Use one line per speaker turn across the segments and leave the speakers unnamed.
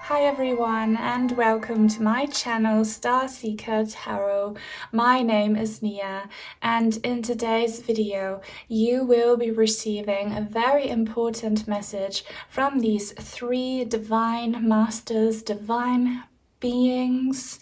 Hi everyone and welcome to my channel Starseeker Tarot. My name is Nia and in today's video you will be receiving a very important message from these three divine masters, divine beings.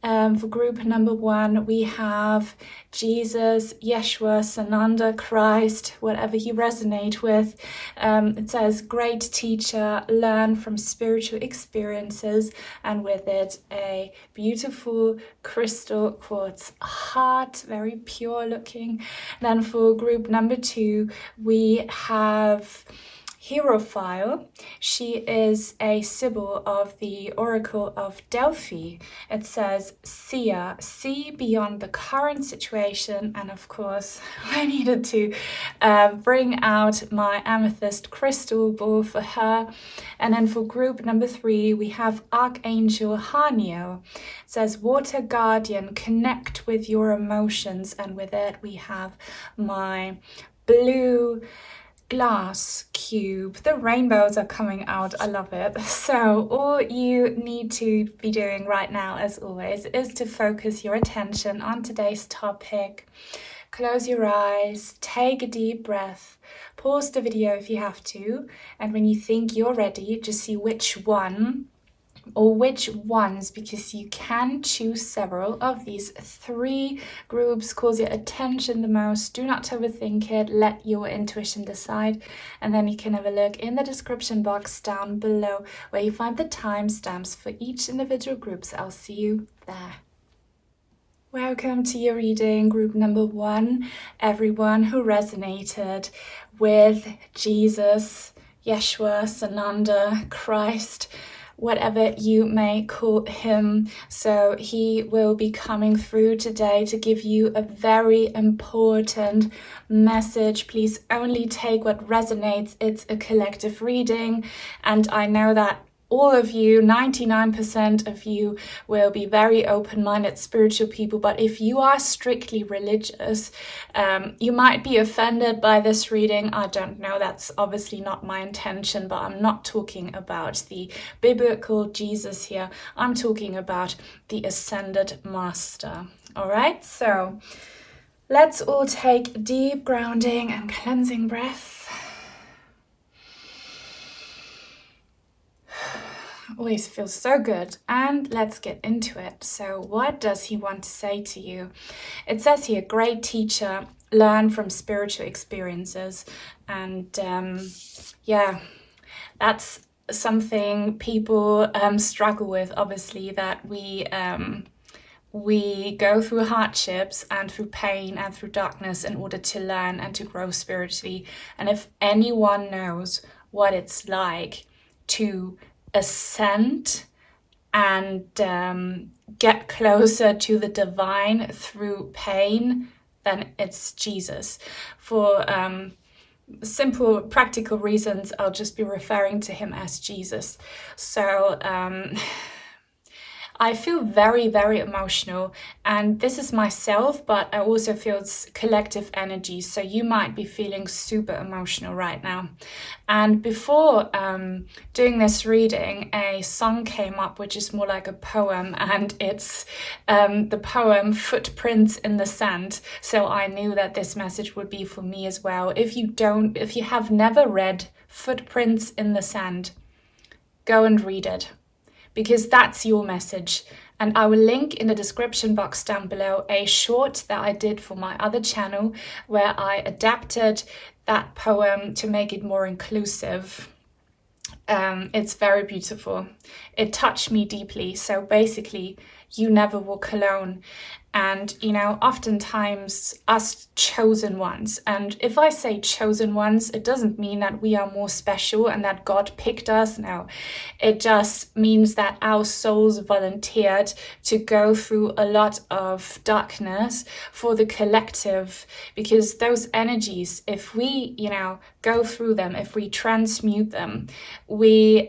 For group number one, we have Jesus, Yeshua, Sananda, Christ, whatever you resonate with. It says, great teacher, learn from spiritual experiences, and with it a beautiful crystal quartz heart, very pure looking. Then for group number two, we have Herophile. She is a symbol of the Oracle of Delphi. It says, seer, see beyond the current situation. And of course, I needed to bring out my Amethyst crystal ball for her. And then for group number three, we have Archangel Haniel. It says, water guardian, connect with your emotions. And with it, we have my blue glass cube. The rainbows are coming out. I love it. So all you need to be doing right now, as always, is to focus your attention on today's topic. Close your eyes, take a deep breath, pause the video if you have to, and when you think you're ready, just see which one or which ones, because you can choose several of these three groups, calls your attention the most. Do not overthink it, let your intuition decide, and then you can have a look in the description box down below where you find the timestamps for each individual groups. I'll see you there. Welcome to your reading, group number one, everyone who resonated with Jesus, Yeshua, Sananda, Christ, whatever you may call him. So he will be coming through today to give you a very important message. Please only take what resonates. It's a collective reading, and I know that all of you, 99% of you, will be very open-minded spiritual people. But if you are strictly religious, you might be offended by this reading. I don't know. That's obviously not my intention, but I'm not talking about the biblical Jesus here. I'm talking about the ascended master. All right, so let's all take a deep grounding and cleansing breath. Always feels so good, and let's get into it. So what does he want to say to you? It says here, great teacher, learn from spiritual experiences. And yeah, that's something people struggle with, obviously, that we go through hardships and through pain and through darkness in order to learn and to grow spiritually. And if anyone knows what it's like to ascend and get closer to the divine through pain, then it's Jesus. For simple practical reasons, I'll just be referring to him as Jesus. So I feel very, very emotional, and this is myself, but I also feel it's collective energy. So you might be feeling super emotional right now. And before doing this reading, a song came up, which is more like a poem, and it's the poem Footprints in the Sand. So I knew that this message would be for me as well. If you have never read Footprints in the Sand, go and read it, because that's your message. And I will link in the description box down below a short that I did for my other channel where I adapted that poem to make it more inclusive. It's very beautiful. It touched me deeply. So basically, you never walk alone. And, you know, oftentimes us chosen ones, and if I say chosen ones, it doesn't mean that we are more special and that God picked us. No, it just means that our souls volunteered to go through a lot of darkness for the collective, because those energies, if we, you know, go through them, if we transmute them, we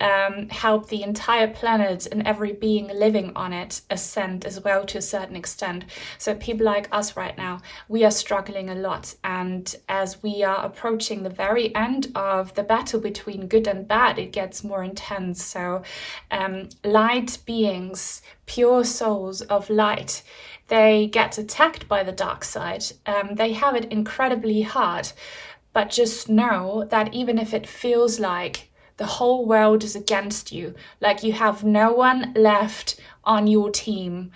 help the entire planet and every being living on it ascend ascend as well to a certain extent. So people like us right now, we are struggling a lot, and as we are approaching the very end of the battle between good and bad, it gets more intense. So light beings, pure souls of light, they get attacked by the dark side. They have it incredibly hard, but just know that even if it feels like the whole world is against you, like you have no one left on your team,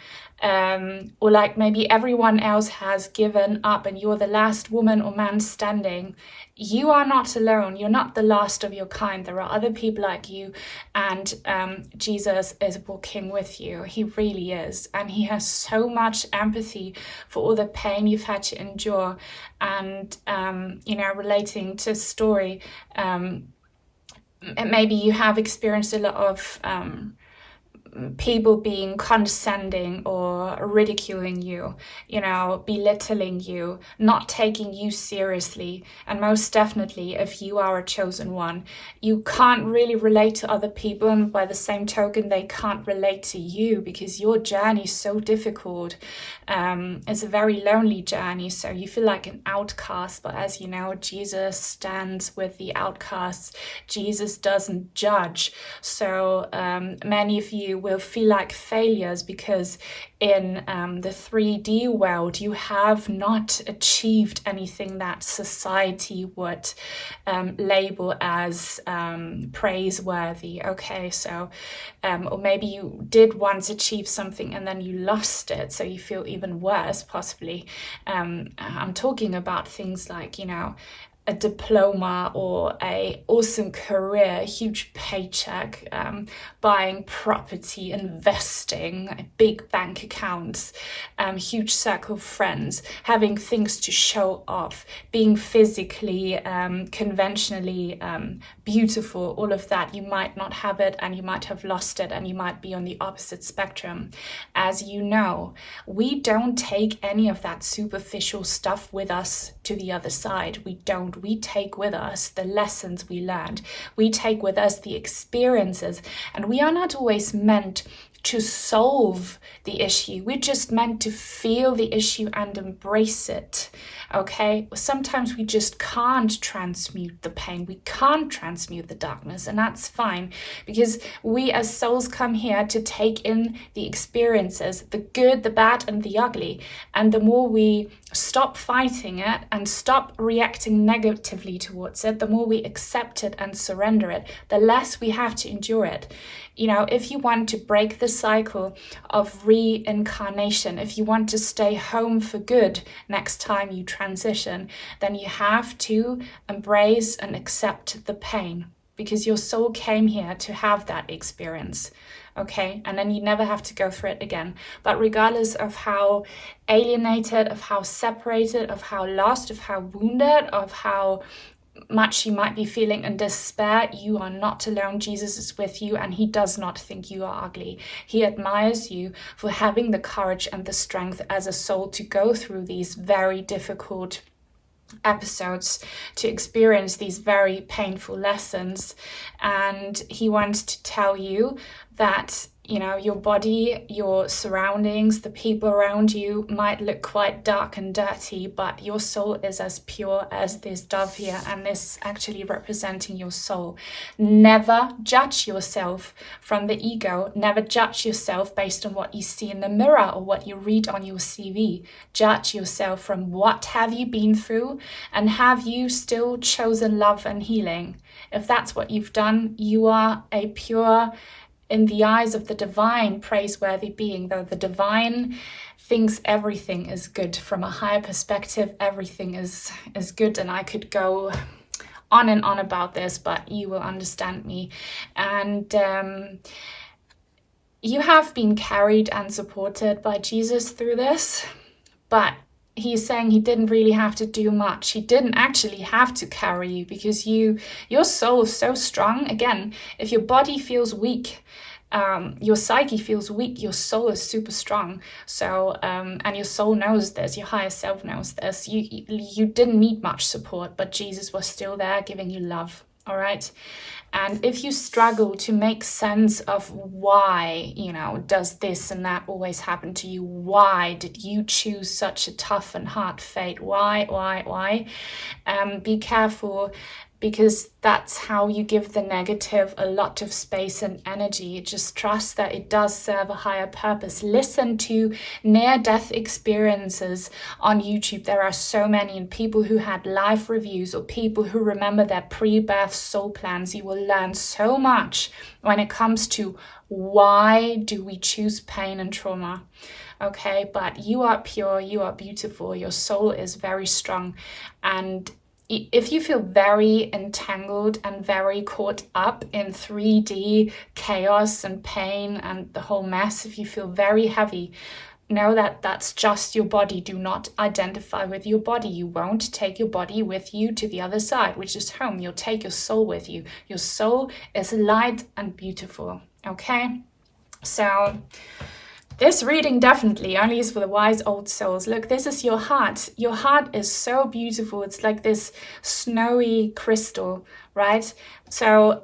or like maybe everyone else has given up and you're the last woman or man standing, you are not alone. You're not the last of your kind. There are other people like you, and Jesus is walking with you. He really is, and he has so much empathy for all the pain you've had to endure. And relating to story, maybe you have experienced a lot of people being condescending or ridiculing you, belittling you, not taking you seriously. And most definitely, if you are a chosen one, you can't really relate to other people, and by the same token, they can't relate to you because your journey is so difficult. It's a very lonely journey, so you feel like an outcast. But as you know, Jesus stands with the outcasts. Jesus doesn't judge. So many of you will feel like failures because in the 3D world, you have not achieved anything that society would label as praiseworthy. Okay, so or maybe you did once achieve something and then you lost it, so you feel even worse possibly. I'm talking about things like, a diploma or a awesome career, a huge paycheck, buying property, investing, big bank accounts, huge circle of friends, having things to show off, being physically, conventionally beautiful, all of that. You might not have it, and you might have lost it, and you might be on the opposite spectrum. As you know, we don't take any of that superficial stuff with us to the other side. We don't. We take with us the lessons we learned. We take with us the experiences, and we are not always meant to solve the issue. We're just meant to feel the issue and embrace it. Okay? Sometimes we just can't transmute the pain. We can't transmute the darkness, and that's fine, because we as souls come here to take in the experiences, the good, the bad, and the ugly. And the more we stop fighting it and stop reacting negatively towards it, the more we accept it and surrender it, the less we have to endure it. If you want to break the cycle of reincarnation, if you want to stay home for good next time you transition, then you have to embrace and accept the pain, because your soul came here to have that experience. Okay, and then you never have to go through it again. But regardless of how alienated, of how separated, of how lost, of how wounded, of how much you might be feeling in despair, you are not alone. Jesus is with you, and he does not think you are ugly. He admires you for having the courage and the strength as a soul to go through these very difficult episodes, to experience these very painful lessons. And he wants to tell you that your body, your surroundings, the people around you might look quite dark and dirty, but your soul is as pure as this dove here, and this is actually representing your soul. Never judge yourself from the ego. Never judge yourself based on what you see in the mirror or what you read on your CV. Judge yourself from what have you been through, and have you still chosen love and healing? If that's what you've done, you are a pure, in the eyes of the divine, praiseworthy being. Though the divine thinks everything is good from a higher perspective, everything is good, and I could go on and on about this, but you will understand me. And you have been carried and supported by Jesus through this, but he's saying he didn't really have to do much. He didn't actually have to carry you, because your soul is so strong. Again, if your body feels weak, your psyche feels weak, your soul is super strong. So, and your soul knows this, your higher self knows this. You didn't need much support, but Jesus was still there giving you love. All right. And if you struggle to make sense of why, does this and that always happen to you? Why did you choose such a tough and hard fate? Why? Be careful, because that's how you give the negative a lot of space and energy. Just trust that it does serve a higher purpose. Listen to near-death experiences on YouTube. There are so many, and people who had life reviews or people who remember their pre-birth soul plans. You will learn so much when it comes to why do we choose pain and trauma. Okay, but you are pure, you are beautiful, your soul is very strong. And if you feel very entangled and very caught up in 3D chaos and pain and the whole mess, if you feel very heavy, know that that's just your body. Do not identify with your body. You won't take your body with you to the other side, which is home. You'll take your soul with you. Your soul is light and beautiful. Okay? So this reading definitely only is for the wise old souls. Look, this is your heart. Your heart is so beautiful. It's like this snowy crystal, right? So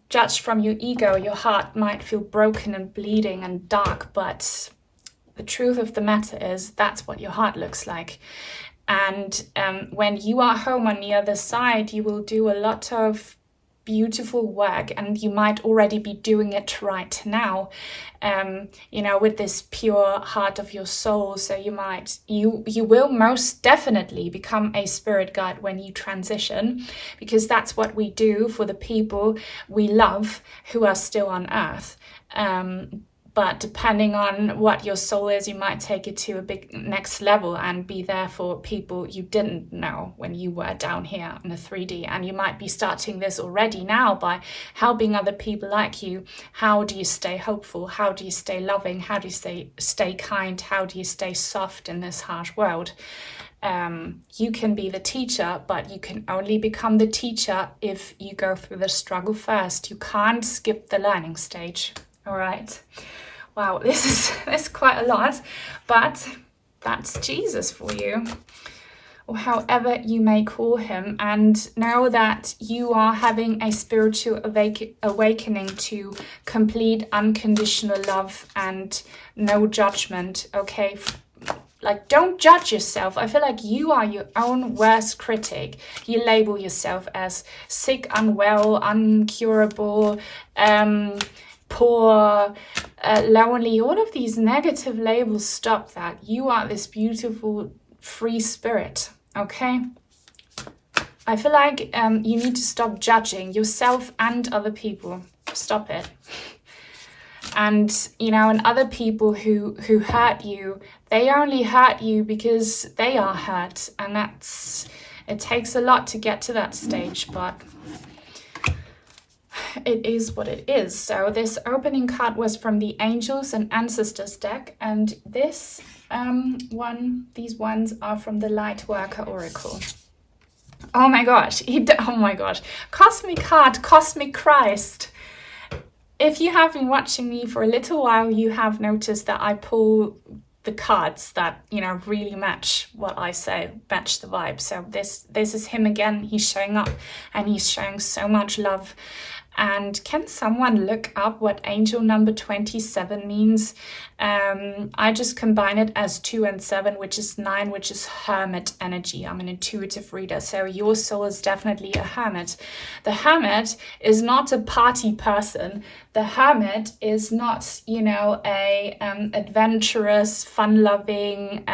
judged from your ego, your heart might feel broken and bleeding and dark, but the truth of the matter is that's what your heart looks like. And when you are home on the other side, you will do a lot of beautiful work, and you might already be doing it right now, with this pure heart of your soul. So you will most definitely become a spirit guide when you transition, because that's what we do for the people we love who are still on earth. But depending on what your soul is, you might take it to a big next level and be there for people you didn't know when you were down here in the 3D. And you might be starting this already now by helping other people like you. How do you stay hopeful? How do you stay loving? How do you stay kind? How do you stay soft in this harsh world? You can be the teacher, but you can only become the teacher if you go through the struggle first. You can't skip the learning stage. All right. Wow, this is quite a lot, but that's Jesus for you, or however you may call him. And know that you are having a spiritual awakening to complete unconditional love and no judgment, okay? Like, don't judge yourself. I feel like you are your own worst critic. You label yourself as sick, unwell, uncurable, poor, lonely, all of these negative labels. Stop that. You are this beautiful, free spirit, okay? I feel like you need to stop judging yourself and other people. Stop it. And, and other people who hurt you, they only hurt you because they are hurt. And it takes a lot to get to that stage, but it is what it is. So this opening card was from the Angels and Ancestors deck, and these ones are from the Lightworker Oracle. Oh my gosh, Cosmic Heart, Cosmic Christ. If you have been watching me for a little while, you have noticed that I pull the cards that, really match what I say, match the vibe. So this is him again. He's showing up and he's showing so much love. And can someone look up what angel number 27 means? I just combine it as 2 and 7, which is 9, which is hermit energy. I'm an intuitive reader, so your soul is definitely a hermit. The hermit is not a party person. The hermit is not, a adventurous, fun-loving,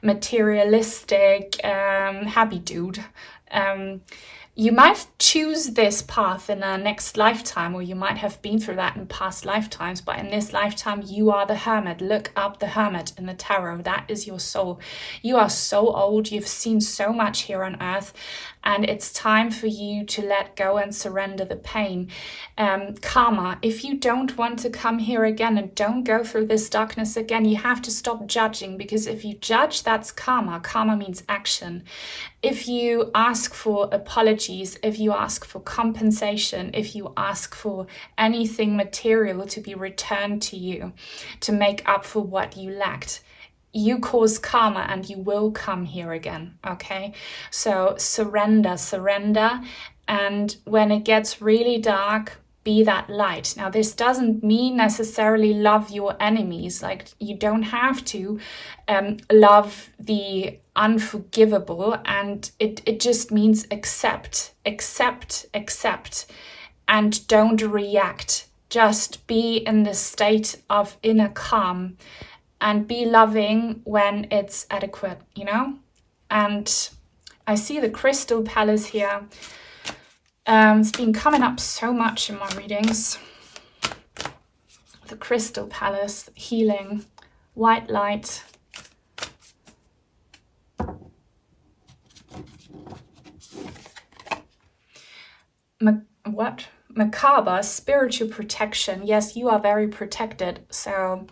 materialistic, happy dude. You might choose this path in a next lifetime, or you might have been through that in past lifetimes, but in this lifetime, you are the hermit. Look up the hermit in the tarot. That is your soul. You are so old. You've seen so much here on earth, and it's time for you to let go and surrender the pain. Karma. If you don't want to come here again and don't go through this darkness again, you have to stop judging, because if you judge, that's karma. Karma means action. If you ask for apologies, if you ask for compensation, if you ask for anything material to be returned to you to make up for what you lacked, you cause karma and you will come here again, okay? So surrender. And when it gets really dark, be that light. Now, this doesn't mean necessarily love your enemies. Like, you don't have to love the unforgivable, and it just means accept, and don't react. Just be in the state of inner calm and be loving when it's adequate, you know? And I see the Crystal Palace here. It's been coming up so much in my readings. The Crystal Palace, healing, white light. What? Macabre, spiritual protection. Yes, you are very protected. So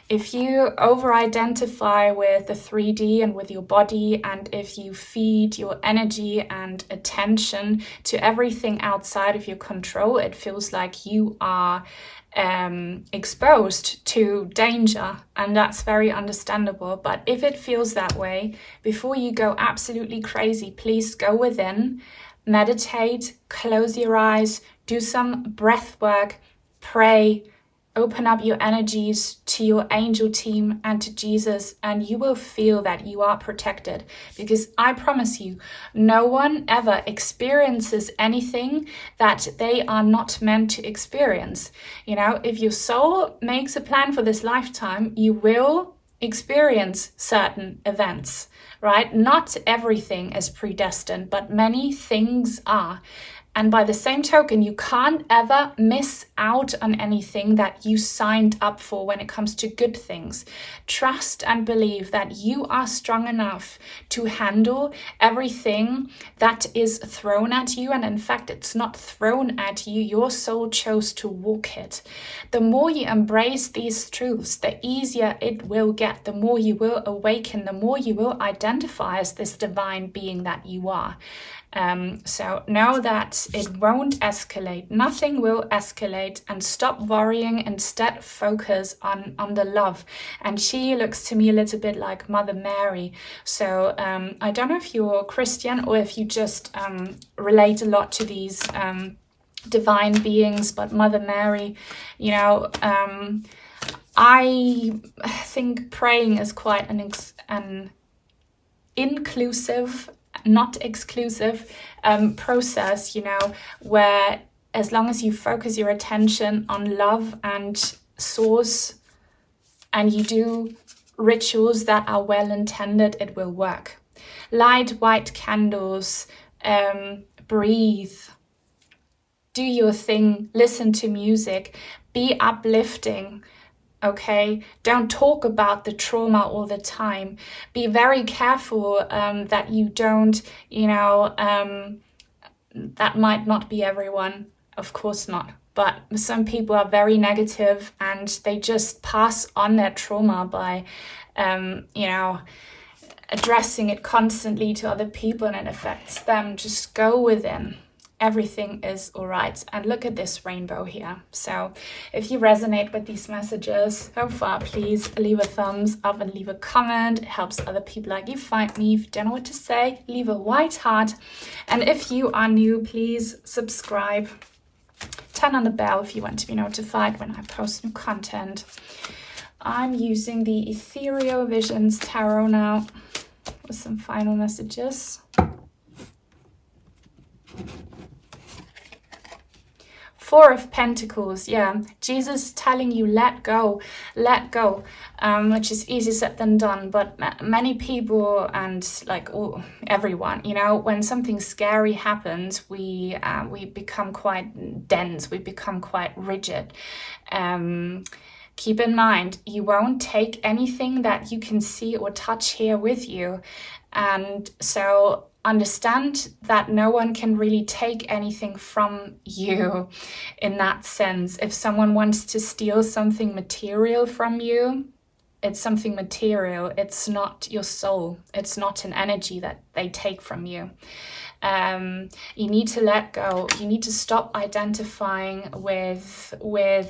if you over-identify with the 3D and with your body, and if you feed your energy and attention to everything outside of your control, it feels like you are exposed to danger, and that's very understandable. But if it feels that way, before you go absolutely crazy, please go within, meditate, close your eyes, do some breath work, pray, open up your energies to your angel team and to Jesus, and you will feel that you are protected. Because I promise you, no one ever experiences anything that they are not meant to experience. You know, if your soul makes a plan for this lifetime, you will experience certain events, right? Not everything is predestined, but many things are. And by the same token, you can't ever miss out on anything that you signed up for when it comes to good things. Trust and believe that you are strong enough to handle everything that is thrown at you. And in fact, it's not thrown at you. Your soul chose to walk it. The more you embrace these truths, the easier it will get. The more you will awaken, the more you will identify as this divine being that you are. So know that it won't escalate. Nothing will escalate, and stop worrying. Instead, focus on the love. And she looks to me a little bit like Mother Mary. So I don't know if you're Christian or if you just relate a lot to these divine beings, but Mother Mary, you know, I think praying is quite an inclusive, not exclusive process, you know, where as long as you focus your attention on love and source, and you do rituals that are well intended, it will work. Light white candles, breathe, do your thing, listen to music, be uplifting. Okay, don't talk about the trauma all the time. Be very careful that you don't, you know, that might not be everyone, of course not. But some people are very negative and they just pass on their trauma by, you know, addressing it constantly to other people, and it affects them. Just go within. Everything is all right. And look at this rainbow here. So if you resonate with these messages so far, please leave a thumbs up and leave a comment. It helps other people like you find me. If you don't know what to say, leave a white heart. And if you are new, please subscribe. Turn on the bell if you want to be notified when I post new content. I'm using the Ethereal Visions Tarot now with some final messages. Four of Pentacles, yeah. Jesus telling you, let go, which is easier said than done. But many people and like everyone, you know, when something scary happens, we become quite dense, we become quite rigid. Keep in mind, you won't take anything that you can see or touch here with you. And so understand that no one can really take anything from you in that sense. If someone wants to steal something material from you, it's something material. It's not your soul. It's not an energy that they take from you. You need to let go. You need to stop identifying with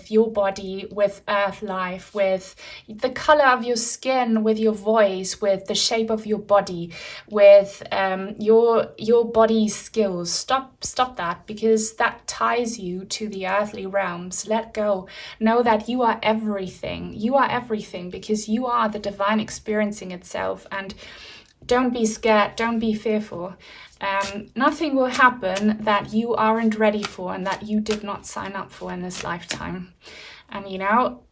your body, with earth life, with the color of your skin, with your voice, with the shape of your body, with your body's skills. Stop that, because that ties you to the earthly realms. Let go. Know that you are everything. You are everything, because you are the divine experiencing itself. And don't be scared. Don't be fearful. Nothing will happen that you aren't ready for and that you did not sign up for in this lifetime. And you know,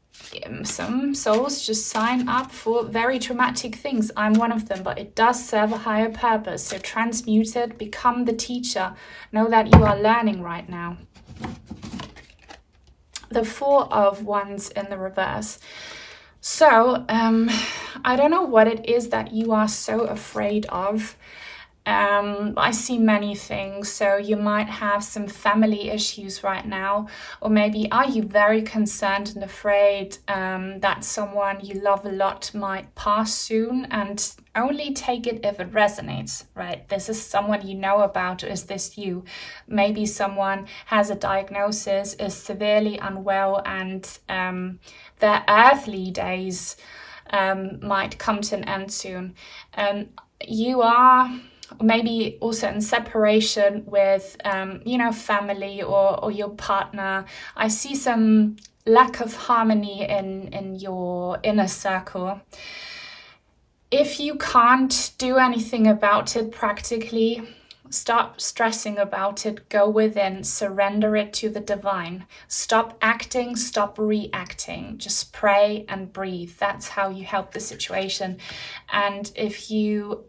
some souls just sign up for very traumatic things. I'm one of them, but it does serve a higher purpose. So transmute it, become the teacher. Know that you are learning right now. The Four of Wands in the reverse. So, I don't know what it is that you are so afraid of. I see many things. So you might have some family issues right now, or maybe are you very concerned and afraid that someone you love a lot might pass soon, and only take it if it resonates, right? This is someone you know about, or is this you? Maybe someone has a diagnosis, is severely unwell, and their earthly days might come to an end soon. You are maybe also in separation with, family or your partner. I see some lack of harmony in your inner circle. If you can't do anything about it practically, stop stressing about it, go within, surrender it to the divine. Stop acting, stop reacting. Just pray and breathe. That's how you help the situation. And if you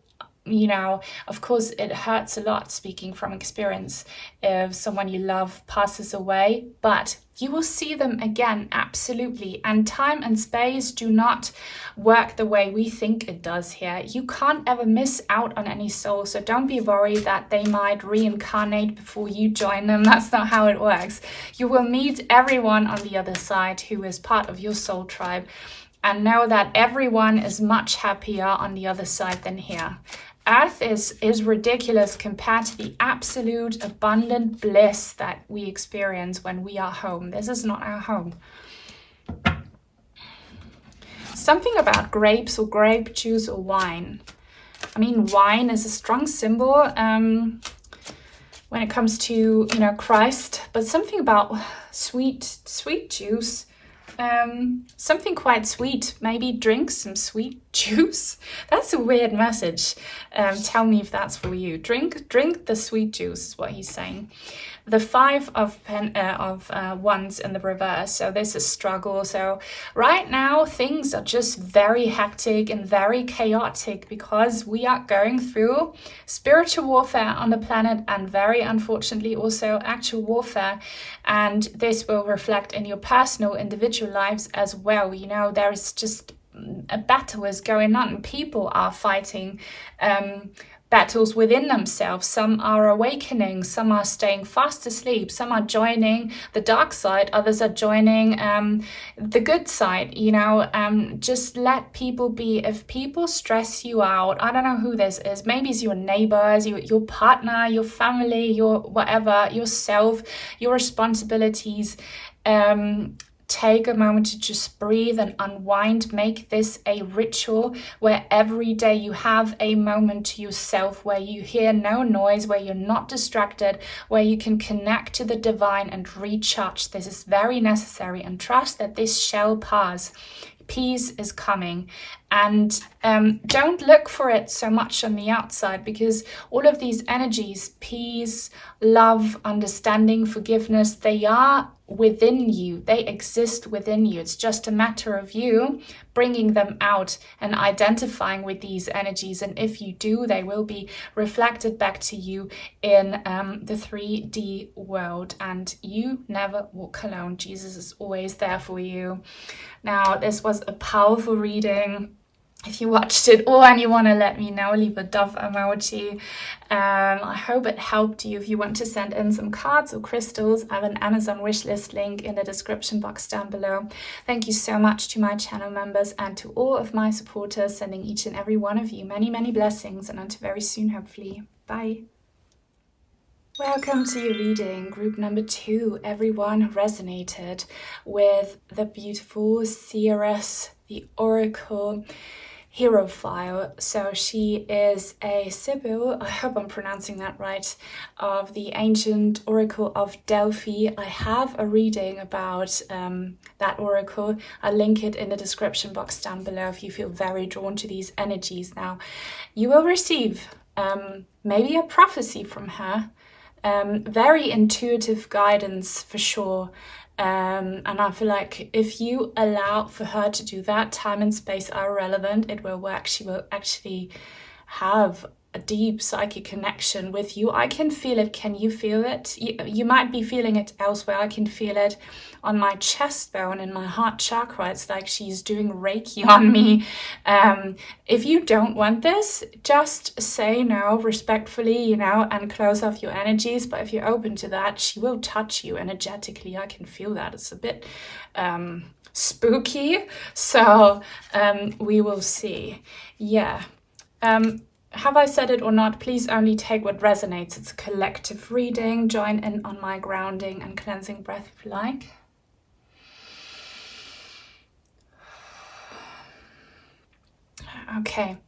of course, it hurts a lot, speaking from experience, if someone you love passes away, but you will see them again, absolutely. And time and space do not work the way we think it does here. You can't ever miss out on any soul, so don't be worried that they might reincarnate before you join them. That's not how it works. You will meet everyone on the other side who is part of your soul tribe, and know that everyone is much happier on the other side than here. Earth is ridiculous compared to the absolute abundant bliss that we experience when we are home. This is not our home. Something about grapes or grape juice or wine. I mean, wine is a strong symbol when it comes to, Christ, but something about sweet juice. Something quite sweet. Maybe drink some sweet juice. That's a weird message. Tell me if that's for you. Drink the sweet juice is what he's saying. The Five of Wands in the reverse. So this is struggle. So right now things are just very hectic and very chaotic, because we are going through spiritual warfare on the planet, and very unfortunately also actual warfare. And this will reflect in your personal, individual lives as well. There is just a battle is going on, and people are fighting battles within themselves. Some are awakening, some are staying fast asleep, some are joining the dark side, others are joining the good side. Just let people be. If people stress you out, I don't know who this is, maybe it's your neighbors, your partner, your family, your whatever, yourself, your responsibilities. Take a moment to just breathe and unwind. Make this a ritual where every day you have a moment to yourself, where you hear no noise, where you're not distracted, where you can connect to the divine and recharge. This is very necessary, and trust that this shall pass. Peace is coming, and don't look for it so much on the outside, because all of these energies, peace, love, understanding, forgiveness, they are within you. They exist within you. It's just a matter of you bringing them out and identifying with these energies. And if you do, they will be reflected back to you in the 3D world. And you never walk alone. Jesus is always there for you. Now, this was a powerful reading. If you watched it all and you want to let me know, leave a dove emoji. I hope it helped you. If you want to send in some cards or crystals, I have an Amazon wishlist link in the description box down below. Thank you so much to my channel members and to all of my supporters, sending each and every one of you many, many blessings, and until very soon, hopefully. Bye. Welcome to your reading, group number 2. Everyone resonated with the beautiful seeress, the oracle, Herophile. So she is a Sibyl, I hope I'm pronouncing that right, of the ancient oracle of Delphi. I have a reading about that oracle. I'll link it in the description box down below if you feel very drawn to these energies. Now, you will receive maybe a prophecy from her. Very intuitive guidance for sure. And I feel like if you allow for her to do that, time and space are relevant, it will work. She will actually have a deep psychic connection with you. I can feel it. Can you feel it? You might be feeling it elsewhere. I can feel it on my chest bone in my heart chakra. It's like she's doing Reiki on me. If you don't want this, just say no respectfully, and close off your energies. But if you're open to that, she will touch you energetically. I can feel that. It's a bit spooky. So we will see. Yeah. Have I said it or not? Please only take what resonates. It's a collective reading. Join in on my grounding and cleansing breath if you like. Okay.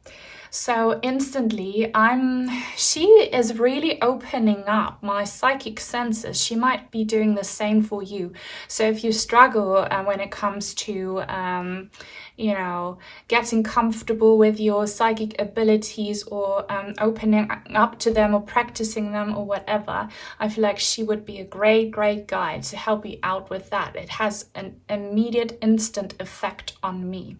So instantly, she is really opening up my psychic senses. She might be doing the same for you. So if you struggle when it comes to, getting comfortable with your psychic abilities or opening up to them or practicing them or whatever, I feel like she would be a great, great guide to help you out with that. It has an immediate, instant effect on me.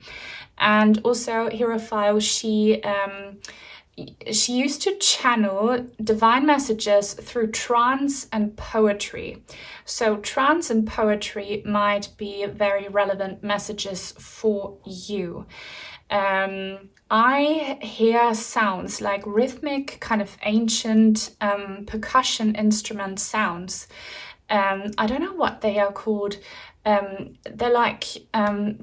And also, Herophile, she used to channel divine messages through trance and poetry. So trance and poetry might be very relevant messages for you. I hear sounds like rhythmic, kind of ancient percussion instrument sounds. I don't know what they are called. They're like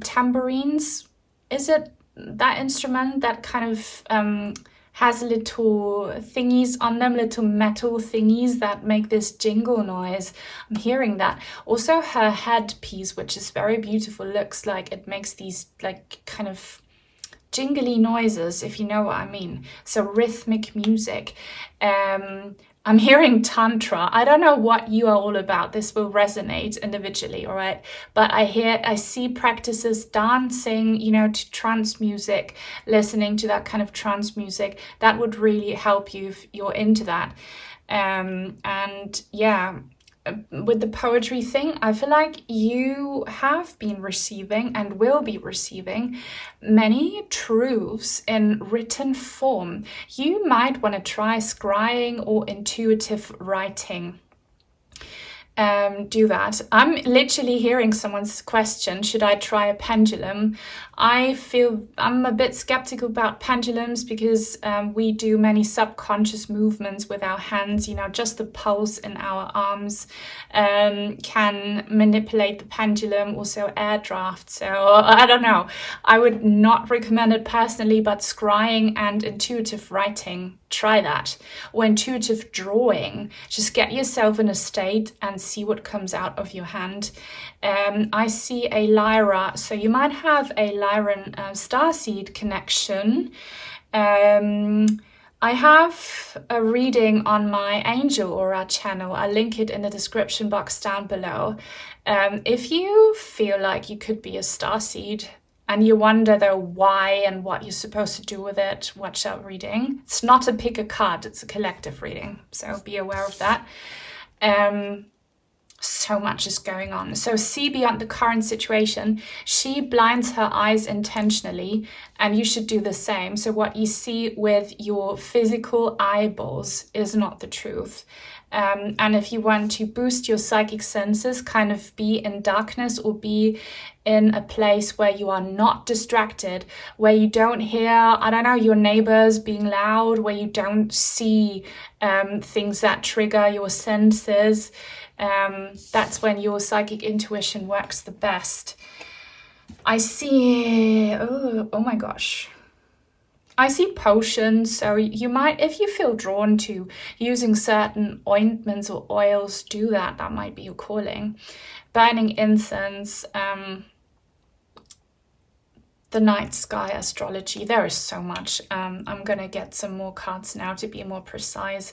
tambourines. Is it that instrument that kind of has little thingies on them, little metal thingies that make this jingle noise? I'm hearing that. Also her headpiece, which is very beautiful, looks like it makes these like kind of jingly noises, if you know what I mean. So rhythmic music. I'm hearing Tantra. I don't know what you are all about. This will resonate individually, all right? But I see practices dancing, to trance music, listening to that kind of trance music. That would really help you if you're into that. And yeah, with the poetry thing, I feel like you have been receiving and will be receiving many truths in written form. You might want to try scrying or intuitive writing. Do that. I'm literally hearing someone's question, should I try a pendulum? I'm a bit skeptical about pendulums because we do many subconscious movements with our hands. Just the pulse in our arms can manipulate the pendulum, also air draft. So I don't know. I would not recommend it personally, but scrying and intuitive writing, try that. Or intuitive drawing. Just get yourself in a state and see what comes out of your hand. I see a Lyra, so you might have a Lyran starseed connection. I have a reading on my Angel Aura channel. I'll link it in the description box down below. If you feel like you could be a starseed and you wonder though why and what you're supposed to do with it, watch that reading. It's not a pick a card, it's a collective reading, so be aware of that. So much is going on. So see beyond the current situation. She blinds her eyes intentionally, and you should do the same. So what you see with your physical eyeballs is not the truth. And if you want to boost your psychic senses, kind of be in darkness or be in a place where you are not distracted, where you don't hear, your neighbors being loud, where you don't see things that trigger your senses, that's when your psychic intuition works the best. I see, oh my gosh. I see potions, so you might, if you feel drawn to using certain ointments or oils, do that. That might be your calling. Burning incense, the night sky astrology, there is so much. I'm going to get some more cards now to be more precise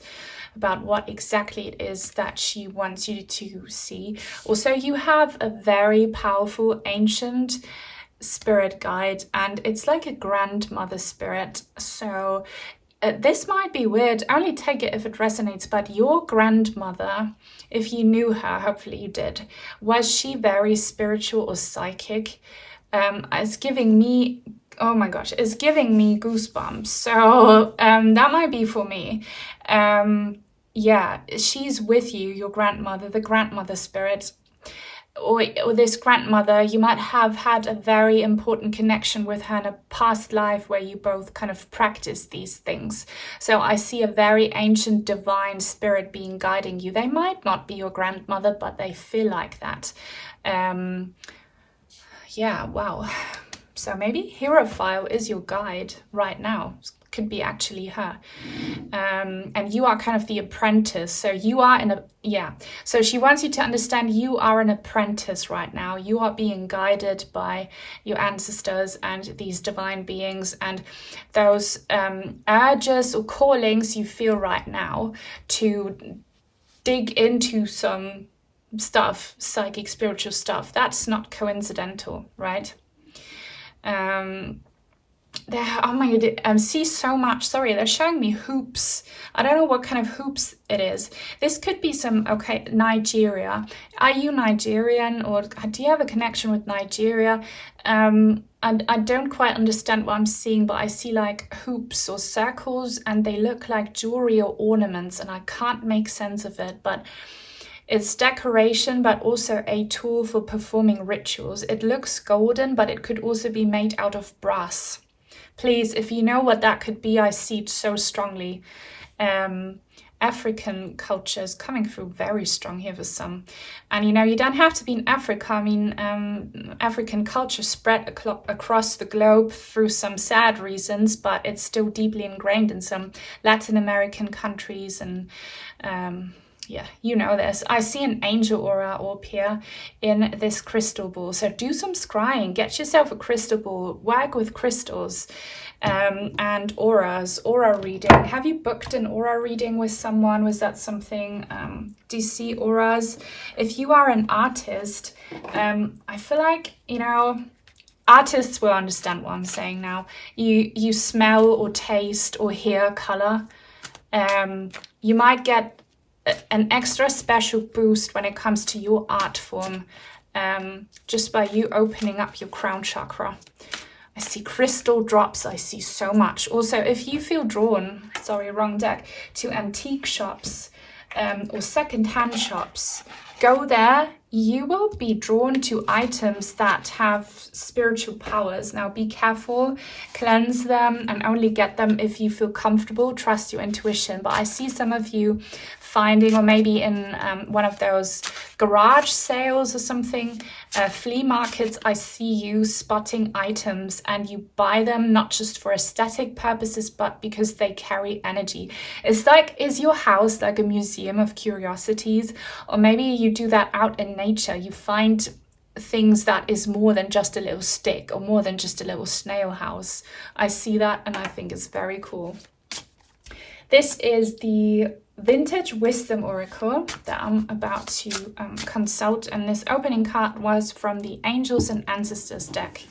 about what exactly it is that she wants you to see. Also, you have a very powerful ancient spirit guide, and it's like a grandmother spirit. So this might be weird, only take it if it resonates, but your grandmother, if you knew her, hopefully you did, was she very spiritual or psychic? It's giving me, oh my gosh, it's giving me goosebumps. So that might be for me. Yeah, she's with you, your grandmother, the grandmother spirit. Or this grandmother, you might have had a very important connection with her in a past life where you both kind of practiced these things. So I see a very ancient divine spirit being guiding you. They might not be your grandmother, but they feel like that. Yeah, wow. So maybe Herophile is your guide right now. Could be actually her. And you are kind of the apprentice. So you are so she wants you to understand you are an apprentice right now. You are being guided by your ancestors and these divine beings, and those urges or callings you feel right now to dig into some stuff, psychic, spiritual stuff. That's not coincidental, right? Oh my god, I see so much. Sorry, they're showing me hoops. I don't know what kind of hoops it is. This could be some, okay, Nigeria. Are you Nigerian, or do you have a connection with Nigeria? And I don't quite understand what I'm seeing, but I see like hoops or circles, and they look like jewelry or ornaments, and I can't make sense of it, but it's decoration, but also a tool for performing rituals. It looks golden, but it could also be made out of brass. Please, if you know what that could be, I see it so strongly. African culture is coming through very strong here for some. And you don't have to be in Africa. I mean, African culture spread across the globe through some sad reasons, but it's still deeply ingrained in some Latin American countries. And yeah, you know this. I see an angel aura orb here in this crystal ball. So do some scrying, get yourself a crystal ball, work with crystals and auras, aura reading. Have you booked an aura reading with someone? Was that something? Do you see auras? If you are an artist, I feel like, artists will understand what I'm saying now. You smell or taste or hear color. You might get an extra special boost when it comes to your art form, just by you opening up your crown chakra. I see crystal drops. I see so much. Also, if you feel drawn, sorry, wrong deck, to antique shops or second-hand shops, go there. You will be drawn to items that have spiritual powers. Now be careful, cleanse them, and only get them if you feel comfortable. Trust your intuition. But I see some of you finding, or maybe in one of those garage sales or something, flea markets, I see you spotting items and you buy them not just for aesthetic purposes, but because they carry energy. It's like, is your house like a museum of curiosities? Or maybe you do that out in nature. You find things that is more than just a little stick or more than just a little snail house. I see that and I think it's very cool. This is the Vintage Wisdom Oracle that I'm about to consult, and this opening card was from the Angels and Ancestors deck.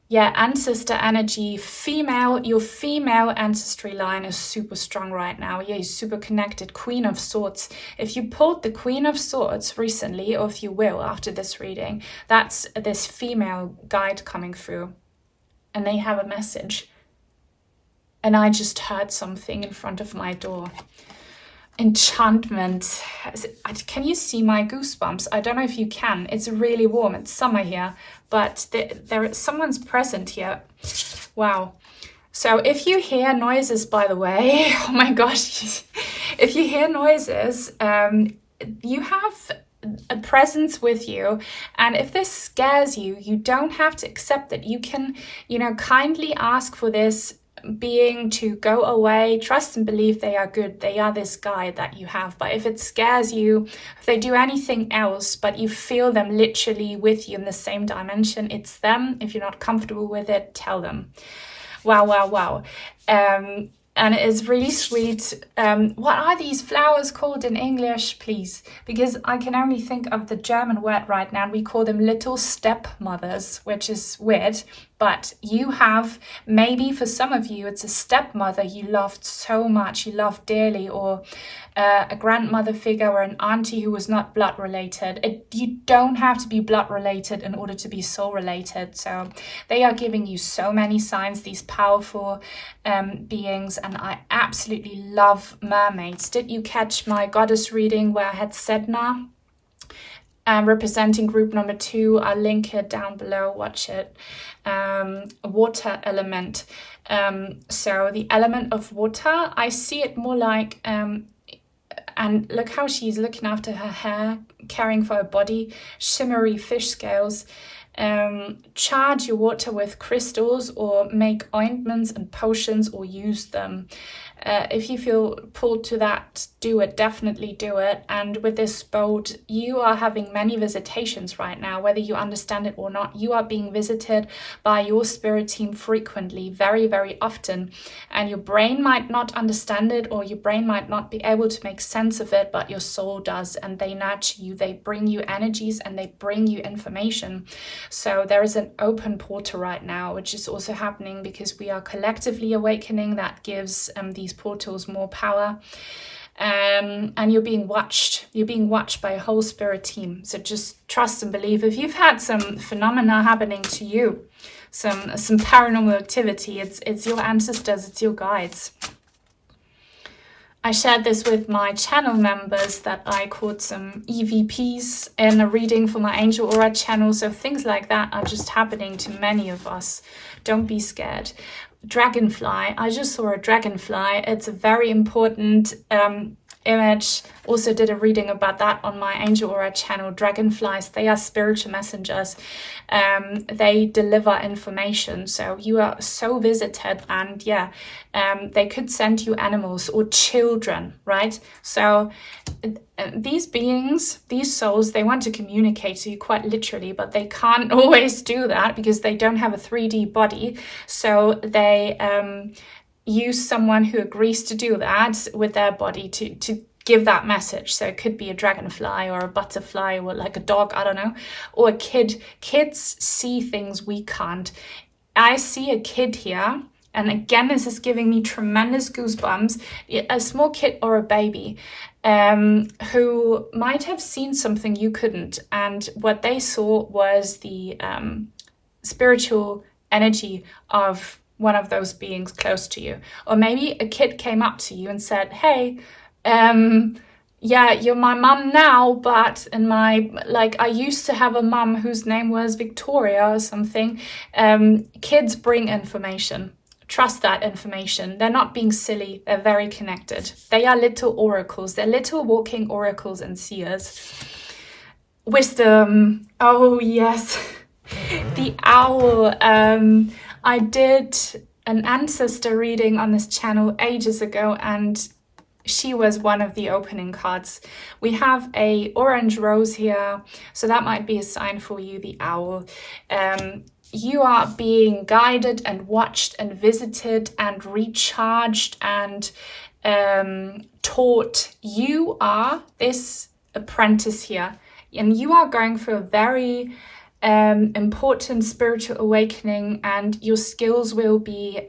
Yeah, ancestor energy, female, your female ancestry line is super strong right now. Yeah, you're super connected. Queen of Swords. If you pulled the Queen of Swords recently, or if you will after this reading, that's this female guide coming through, and they have a message. And I just heard something in front of my door. Enchantment. Can you see my goosebumps? I don't know if you can. It's really warm. It's summer here, but someone's present here. Wow. So if you hear noises, by the way, oh my gosh, if you hear noises, you have a presence with you. And if this scares you, you don't have to accept it. You can, kindly ask for this being to go away, trust and believe they are good. They are this guide that you have. But if it scares you, if they do anything else, but you feel them literally with you in the same dimension, it's them. If you're not comfortable with it, tell them. Wow, wow, wow. And it is really sweet. What are these flowers called in English, please? Because I can only think of the German word right now. We call them little stepmothers, which is weird. But you have, maybe for some of you, it's a stepmother you loved so much, you loved dearly, or a grandmother figure or an auntie who was not blood related. You don't have to be blood related in order to be soul related. So they are giving you so many signs, these powerful beings. And I absolutely love mermaids. Did you catch my goddess reading where I had Sedna? Representing group number 2, I'll link it down below, watch it. Water element. So the element of water, I see it more like, and look how she's looking after her hair, caring for her body, shimmery fish scales. Charge your water with crystals or make ointments and potions or use them. If you feel pulled to that, do it, definitely do it. And with this boat, you are having many visitations right now, whether you understand it or not. You are being visited by your spirit team frequently, very, very often. And your brain might not understand it, or your brain might not be able to make sense of it, but your soul does. And they nurture you, they bring you energies, and they bring you information. So there is an open portal right now, which is also happening because we are collectively awakening. That gives these portals more power. And you're being watched. You're being watched by a whole spirit team. So just trust and believe. If you've had some phenomena happening to you, some paranormal activity, it's your ancestors, it's your guides. I shared this with my channel members that I caught some EVPs in a reading for my Angel Aura channel. So things like that are just happening to many of us. Don't be scared. Dragonfly. I just saw a dragonfly. It's a very important image. Also did a reading about that on my Angel Aura channel. Dragonflies, they are spiritual messengers. They deliver information. So you are so visited, and they could send you animals or children, right? So these beings, these souls, they want to communicate to you quite literally, but they can't always do that because they don't have a 3D body. So they use someone who agrees to do that with their body to give that message. So it could be a dragonfly or a butterfly or like a dog, I don't know, or a kid. Kids see things we can't. I see a kid here, and again, this is giving me tremendous goosebumps. A small kid or a baby who might have seen something you couldn't. And what they saw was the spiritual energy of one of those beings close to you. Or maybe a kid came up to you and said, hey, you're my mum now, but I used to have a mum whose name was Victoria or something. Kids bring information. Trust that information. They're not being silly. They're very connected. They are little oracles. They're little walking oracles and seers. Wisdom. Oh, yes. The owl. I did an ancestor reading on this channel ages ago, and she was one of the opening cards. We have a orange rose here, so that might be a sign for you, the owl. You are being guided and watched and visited and recharged and taught. You are this apprentice here, and you are going through a very important spiritual awakening, and your skills will be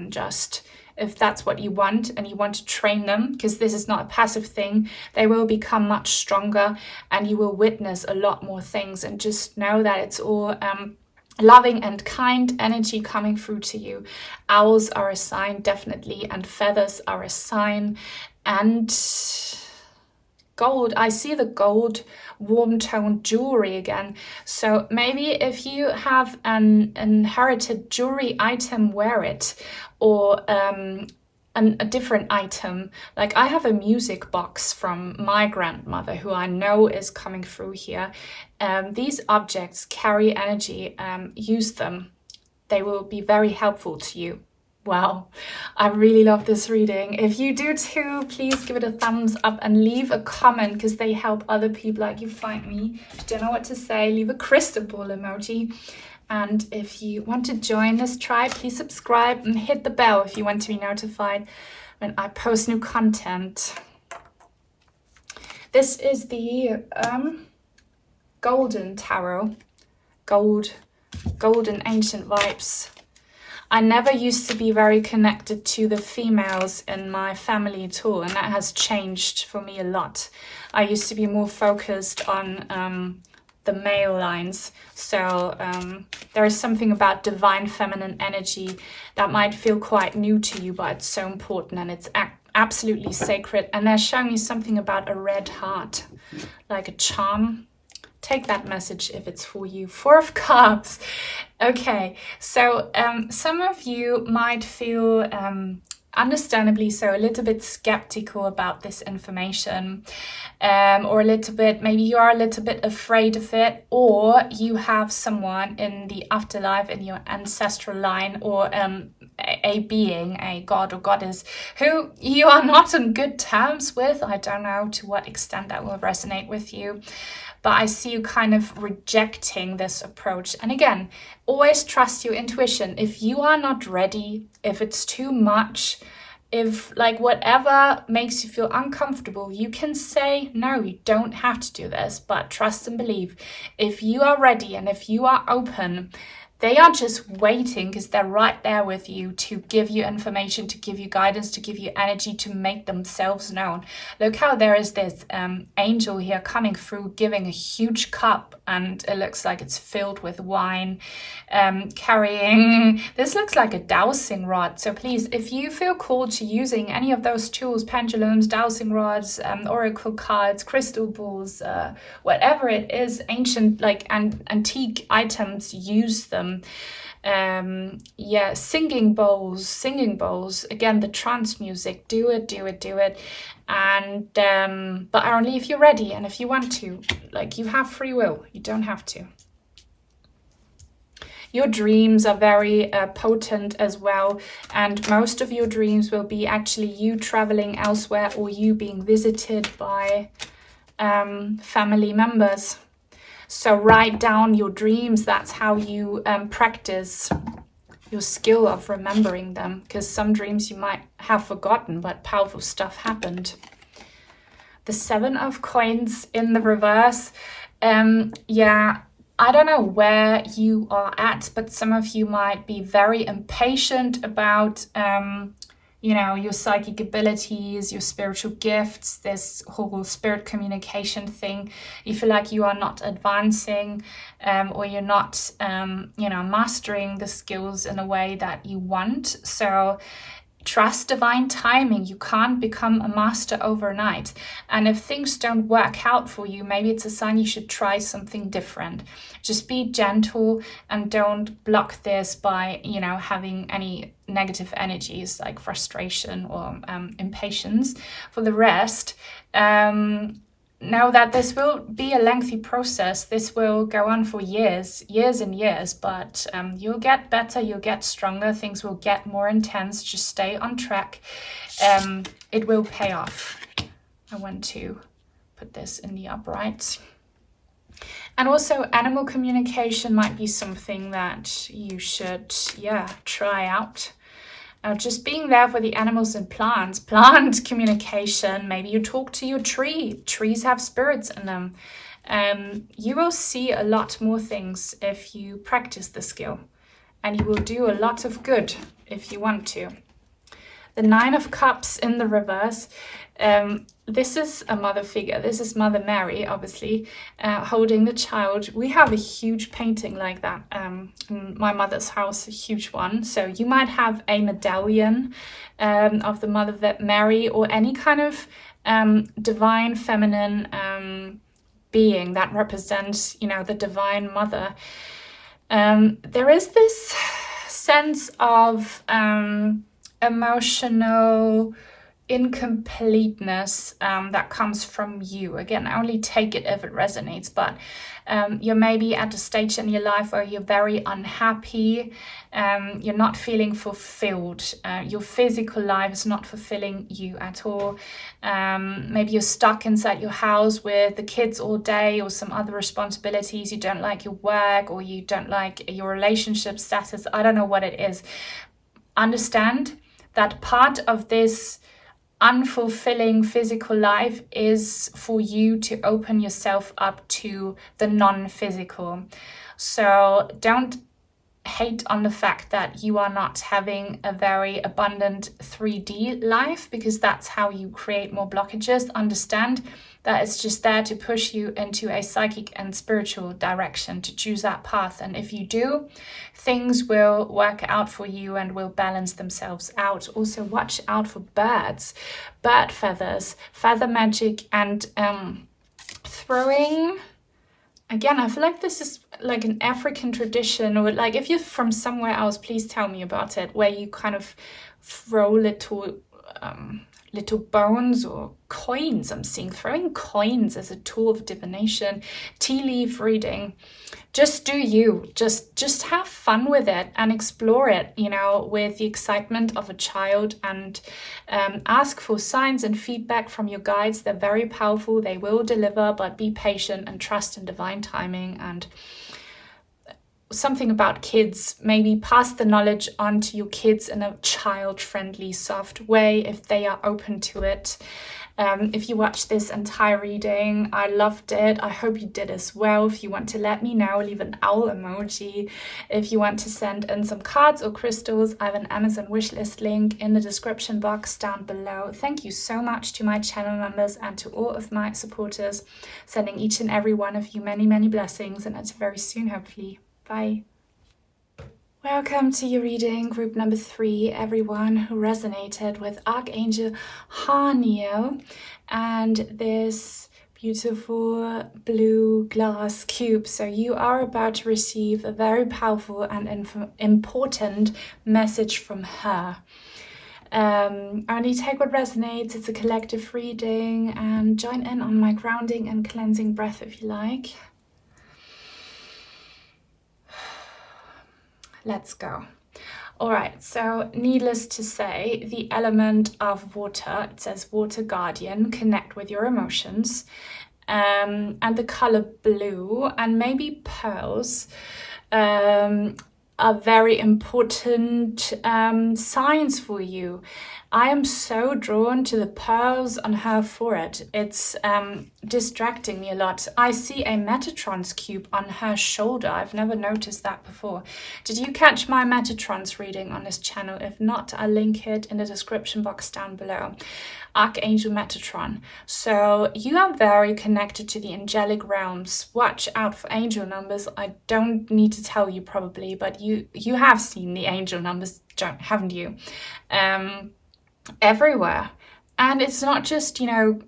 just, if that's what you want and you want to train them, because this is not a passive thing, they will become much stronger and you will witness a lot more things. And just know that it's all loving and kind energy coming through to you. Owls are a sign, definitely, and feathers are a sign. And gold, I see the gold warm toned jewelry again. So maybe if you have an inherited jewelry item, wear it. Or a different item. Like I have a music box from my grandmother who I know is coming through here. These objects carry energy. Use them. They will be very helpful to you. Wow, I really love this reading. If you do too, please give it a thumbs up and leave a comment, because they help other people like you find me. If you don't know what to say, leave a crystal ball emoji. And if you want to join this tribe, please subscribe and hit the bell if you want to be notified when I post new content. This is the Golden Tarot. Golden ancient vibes. I never used to be very connected to the females in my family at all, and that has changed for me a lot. I used to be more focused on the male lines. So there is something about divine feminine energy that might feel quite new to you, but it's so important and it's absolutely sacred. And they're showing me something about a red heart, like a charm. Take that message if it's for you. 4 of Cups. Okay, so some of you might feel, understandably so, a little bit skeptical about this information, or a little bit, maybe you are a little bit afraid of it, or you have someone in the afterlife in your ancestral line, or a being, a god or goddess, who you are not on good terms with. I don't know to what extent that will resonate with you, but I see you kind of rejecting this approach. And again, always trust your intuition. If you are not ready, if it's too much, if like whatever makes you feel uncomfortable, you can say, no, you don't have to do this, but trust and believe. If you are ready and if you are open, they are just waiting, because they're right there with you to give you information, to give you guidance, to give you energy, to make themselves known. Look how there is this angel here coming through, giving a huge cup, and it looks like it's filled with wine, carrying, this looks like a dowsing rod. So please, if you feel called to using any of those tools, pendulums, dowsing rods, oracle cards, crystal balls, whatever it is, ancient, like antique items, use them. Singing bowls, again, the trance music, do it. And but only if you're ready and if you want to. Like, you have free will, you don't have to. Your dreams are very potent as well, and most of your dreams will be actually you traveling elsewhere or you being visited by family members. So write down your dreams. That's how you practice your skill of remembering them, because some dreams you might have forgotten, but powerful stuff happened. The 7 of Coins in the reverse. I don't know where you are at, but some of you might be very impatient about your psychic abilities, your spiritual gifts, this whole spirit communication thing. You feel like you are not advancing, or you're not, mastering the skills in a way that you want. So trust divine timing. You can't become a master overnight. And if things don't work out for you, maybe it's a sign you should try something different. Just be gentle and don't block this by, having any negative energies like frustration or impatience. For the rest, know that this will be a lengthy process. This will go on for years and years, but you'll get better, you'll get stronger, things will get more intense. Just stay on track. It will pay off. I want to put this in the upright. And also, animal communication might be something that you should, try out. Just being there for the animals and plants, plant communication. Maybe you talk to your tree. Trees have spirits in them. You will see a lot more things if you practice the skill, and you will do a lot of good if you want to. The 9 of Cups in the reverse. This is a mother figure. This is Mother Mary, obviously, holding the child. We have a huge painting like that in my mother's house, a huge one. So you might have a medallion of the Mother Mary, or any kind of divine feminine being that represents, the Divine Mother. There is this sense of emotional incompleteness that comes from you. Again, only take it if it resonates, but you're maybe at a stage in your life where you're very unhappy, you're not feeling fulfilled, your physical life is not fulfilling you at all. Maybe you're stuck inside your house with the kids all day or some other responsibilities, you don't like your work or you don't like your relationship status. I don't know what it is. Understand that part of this unfulfilling physical life is for you to open yourself up to the non-physical. So don't hate on the fact that you are not having a very abundant 3D life, because that's how you create more blockages. Understand that it's just there to push you into a psychic and spiritual direction, to choose that path. And if you do, things will work out for you and will balance themselves out. Also, watch out for birds, bird feathers, feather magic, and throwing. Again, I feel like this is like an African tradition, or like if you're from somewhere else, please tell me about it, where you kind of throw little bones or coins. I'm seeing throwing coins as a tool of divination. Tea leaf reading. Just do you. Just have fun with it and explore it, you know, with the excitement of a child, and ask for signs and feedback from your guides. They're very powerful. They will deliver, but be patient and trust in divine timing. And something about kids, maybe pass the knowledge on to your kids in a child-friendly, soft way if they are open to it. If you watched this entire reading, I loved it. I hope you did as well. If you want to let me know, leave an owl emoji. If you want to send in some cards or crystals, I have an Amazon wishlist link in the description box down below. Thank you so much to my channel members and to all of my supporters. Sending each and every one of you many, many blessings, and until very soon, hopefully. Bye. Welcome to your reading, group number 3, everyone who resonated with Archangel Haniel and this beautiful blue glass cube. So you are about to receive a very powerful and important message from her. Only take what resonates. It's a collective reading, and join in on my grounding and cleansing breath if you like. Let's go. All right, so needless to say, the element of water, it says water guardian, connect with your emotions, and the color blue and maybe pearls are very important signs for you. I am so drawn to the pearls on her forehead. It's distracting me a lot. I see a Metatron's cube on her shoulder. I've never noticed that before. Did you catch my Metatrons reading on this channel? If not, I'll link it in the description box down below. Archangel Metatron. So you are very connected to the angelic realms. Watch out for angel numbers. I don't need to tell you probably, but you have seen the angel numbers, haven't you? Everywhere. And it's not just, you know,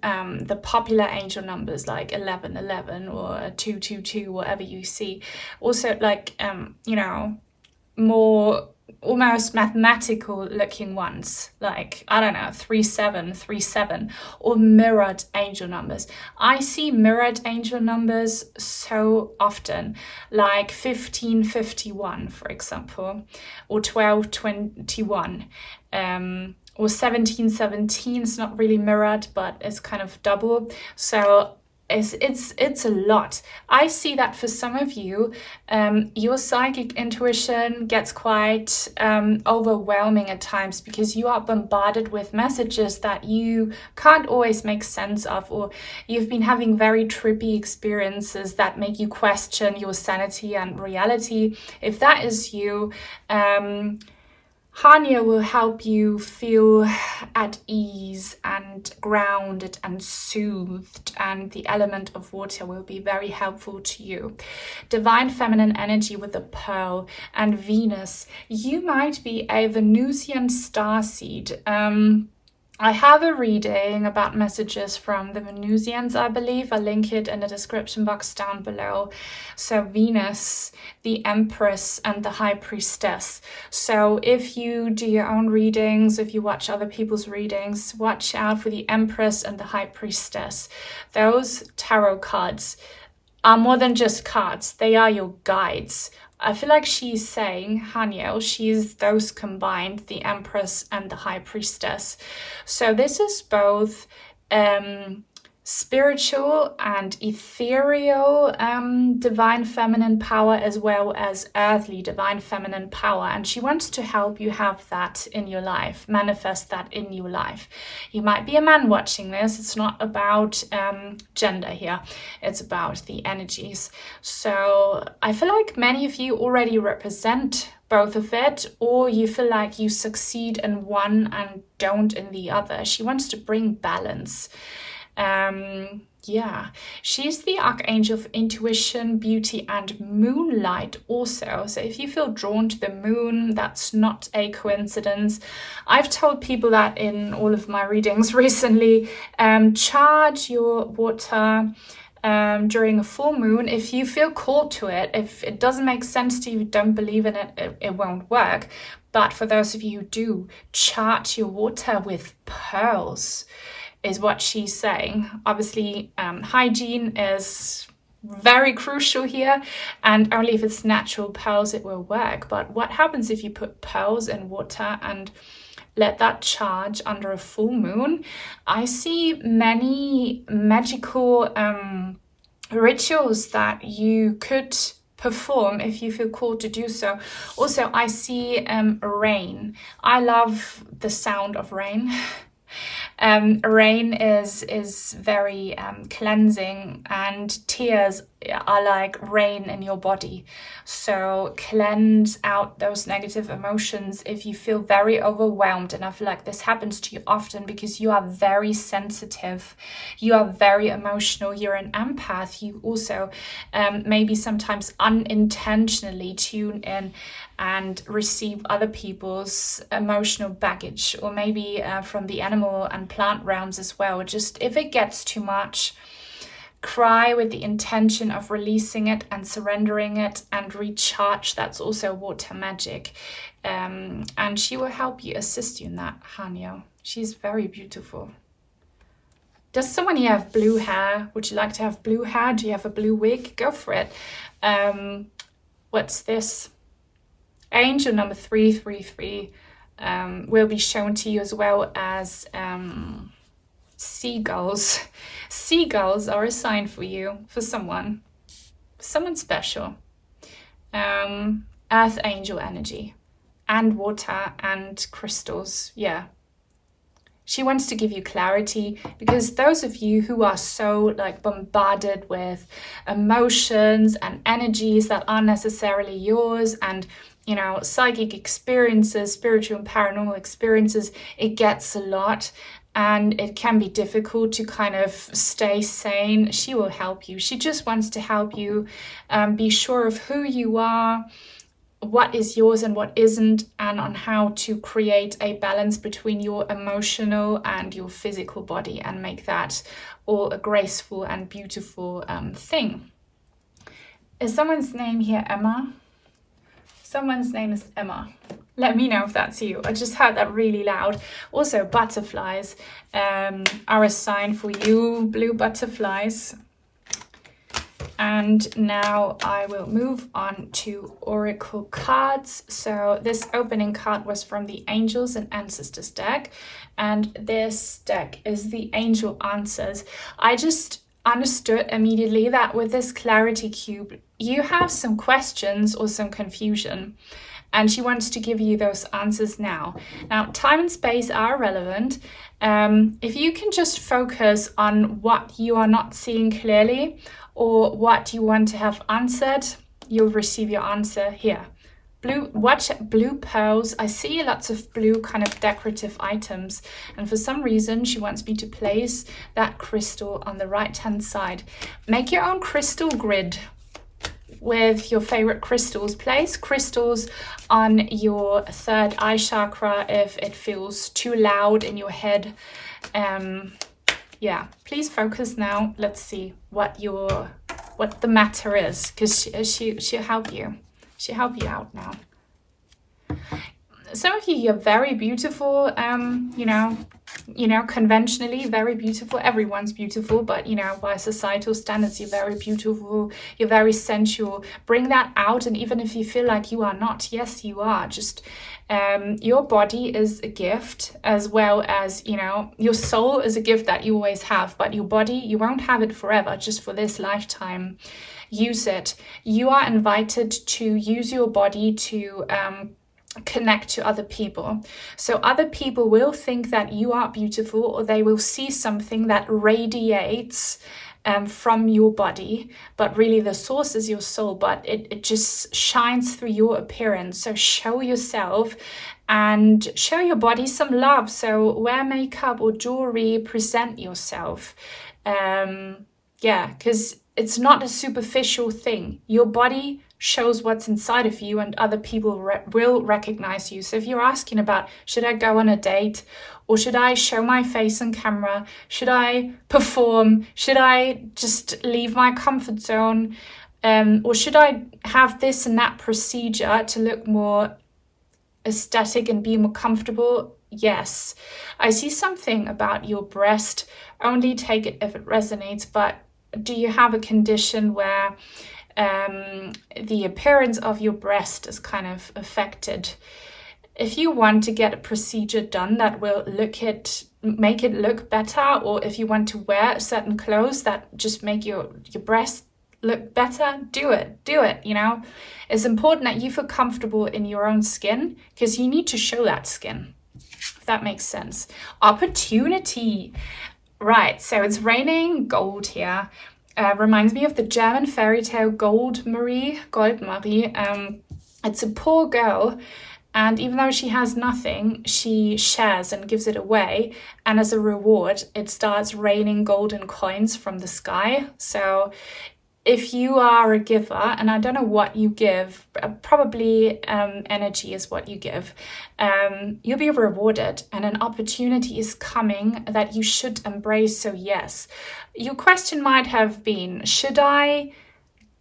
the popular angel numbers like 1111 or 222, whatever you see. Also like, you know, more almost mathematical looking ones, like, I don't know, 3737, or mirrored angel numbers. I see mirrored angel numbers so often, like 1551, for example, or 1221, or 1717 is not really mirrored, but it's kind of double. So it's a lot. I see that for some of you, your psychic intuition gets quite overwhelming at times, because you are bombarded with messages that you can't always make sense of, or you've been having very trippy experiences that make you question your sanity and reality. If that is you, Haniel will help you feel at ease and grounded and soothed, and the element of water will be very helpful to you. Divine feminine energy with the pearl and Venus. You might be a Venusian starseed. I have a reading about messages from the Venusians, I believe. I'll link it in the description box down below. So Venus, the Empress, and the High Priestess. So if you do your own readings, if you watch other people's readings, watch out for the Empress and the High Priestess. Those tarot cards are more than just cards. They are your guides. I feel like she's saying, Haniel, she's those combined, the Empress and the High Priestess. So this is both spiritual and ethereal divine feminine power, as well as earthly divine feminine power. And she wants to help you have that in your life, manifest that in your life. You might be a man watching this. It's not about gender here. It's about the energies. So I feel like many of you already represent both of it, or you feel like you succeed in one and don't in the other. She wants to bring balance. Yeah, she's the archangel of intuition, beauty, and moonlight also. So if you feel drawn to the moon, that's not a coincidence. I've told people that in all of my readings recently. Charge your water during a full moon. If you feel called to it, if it doesn't make sense to you, don't believe in it, it won't work. But for those of you who do, charge your water with pearls, is what she's saying. Obviously, hygiene is very crucial here, and only if it's natural pearls it will work. But what happens if you put pearls in water and let that charge under a full moon? I see many magical rituals that you could perform if you feel called to do so. Also, I see rain. I love the sound of rain. Rain is very cleansing, and tears are like rain in your body. So cleanse out those negative emotions if you feel very overwhelmed. And I feel like this happens to you often because you are very sensitive, you are very emotional, you're an empath. You also maybe sometimes unintentionally tune in and receive other people's emotional baggage, or maybe from the animal and plant realms as well. Just if it gets too much, cry with the intention of releasing it and surrendering it and recharge. That's also water magic. And she will help you, assist you in that, Haniel. She's very beautiful. Does someone here have blue hair? Would you like to have blue hair? Do you have a blue wig? Go for it. What's this? Angel number 333 will be shown to you, as well as seagulls. Seagulls are a sign for you, for someone special. Earth angel energy and water and crystals. Yeah. She wants to give you clarity, because those of you who are so like bombarded with emotions and energies that aren't necessarily yours, and psychic experiences, spiritual and paranormal experiences, it gets a lot. And it can be difficult to kind of stay sane. She will help you. She just wants to help you be sure of who you are, what is yours and what isn't, and on how to create a balance between your emotional and your physical body and make that all a graceful and beautiful thing. Is someone's name here Emma? Someone's name is Emma. Let me know if that's you. I just heard that really loud. Also, butterflies are a sign for you, blue butterflies. And now I will move on to oracle cards. So this opening card was from the Angels and Ancestors deck, and this deck is the Angel Answers. I just understood immediately that with this clarity cube, you have some questions or some confusion, and she wants to give you those answers now. Now, time and space are relevant. If you can just focus on what you are not seeing clearly or what you want to have answered, you'll receive your answer here. Watch blue pearls. I see lots of blue kind of decorative items, and for some reason she wants me to place that crystal on the right hand side. Make your own crystal grid. with your favorite crystals. Place crystals on your third eye chakra if it feels too loud in your head. Yeah, please focus now. Let's see what the matter is, because she'll help you. She'll help you out now. Some of you, you're very beautiful, conventionally very beautiful. Everyone's beautiful, but by societal standards, you're very beautiful, you're very sensual. Bring that out, and even if you feel like you are not, yes, you are. Just your body is a gift, as well as, your soul is a gift that you always have, but your body, you won't have it forever, just for this lifetime. Use it. You are invited to use your body to connect to other people. So other people will think that you are beautiful, or they will see something that radiates from your body, but really the source is your soul, but it just shines through your appearance. So show yourself and show your body some love. So wear makeup or jewelry, present yourself. Because it's not a superficial thing. Your body shows what's inside of you, and other people will recognize you. So if you're asking about, should I go on a date, or should I show my face on camera, should I perform, should I just leave my comfort zone, or should I have this and that procedure to look more aesthetic and be more comfortable? Yes, I see something about your breast. Only take it if it resonates. But do you have a condition where the appearance of your breast is kind of affected? If you want to get a procedure done that will make it look better, or if you want to wear certain clothes that just make your breast look better, do it. It's important that you feel comfortable in your own skin, because you need to show that skin, if that makes sense. Opportunity. Right, so it's raining gold here. Reminds me of the German fairy tale Goldmarie. It's a poor girl, and even though she has nothing, she shares and gives it away, and as a reward it starts raining golden coins from the sky. So if you are a giver, and I don't know what you give, probably energy is what you give, you'll be rewarded, and an opportunity is coming that you should embrace. So yes, your question might have been, should I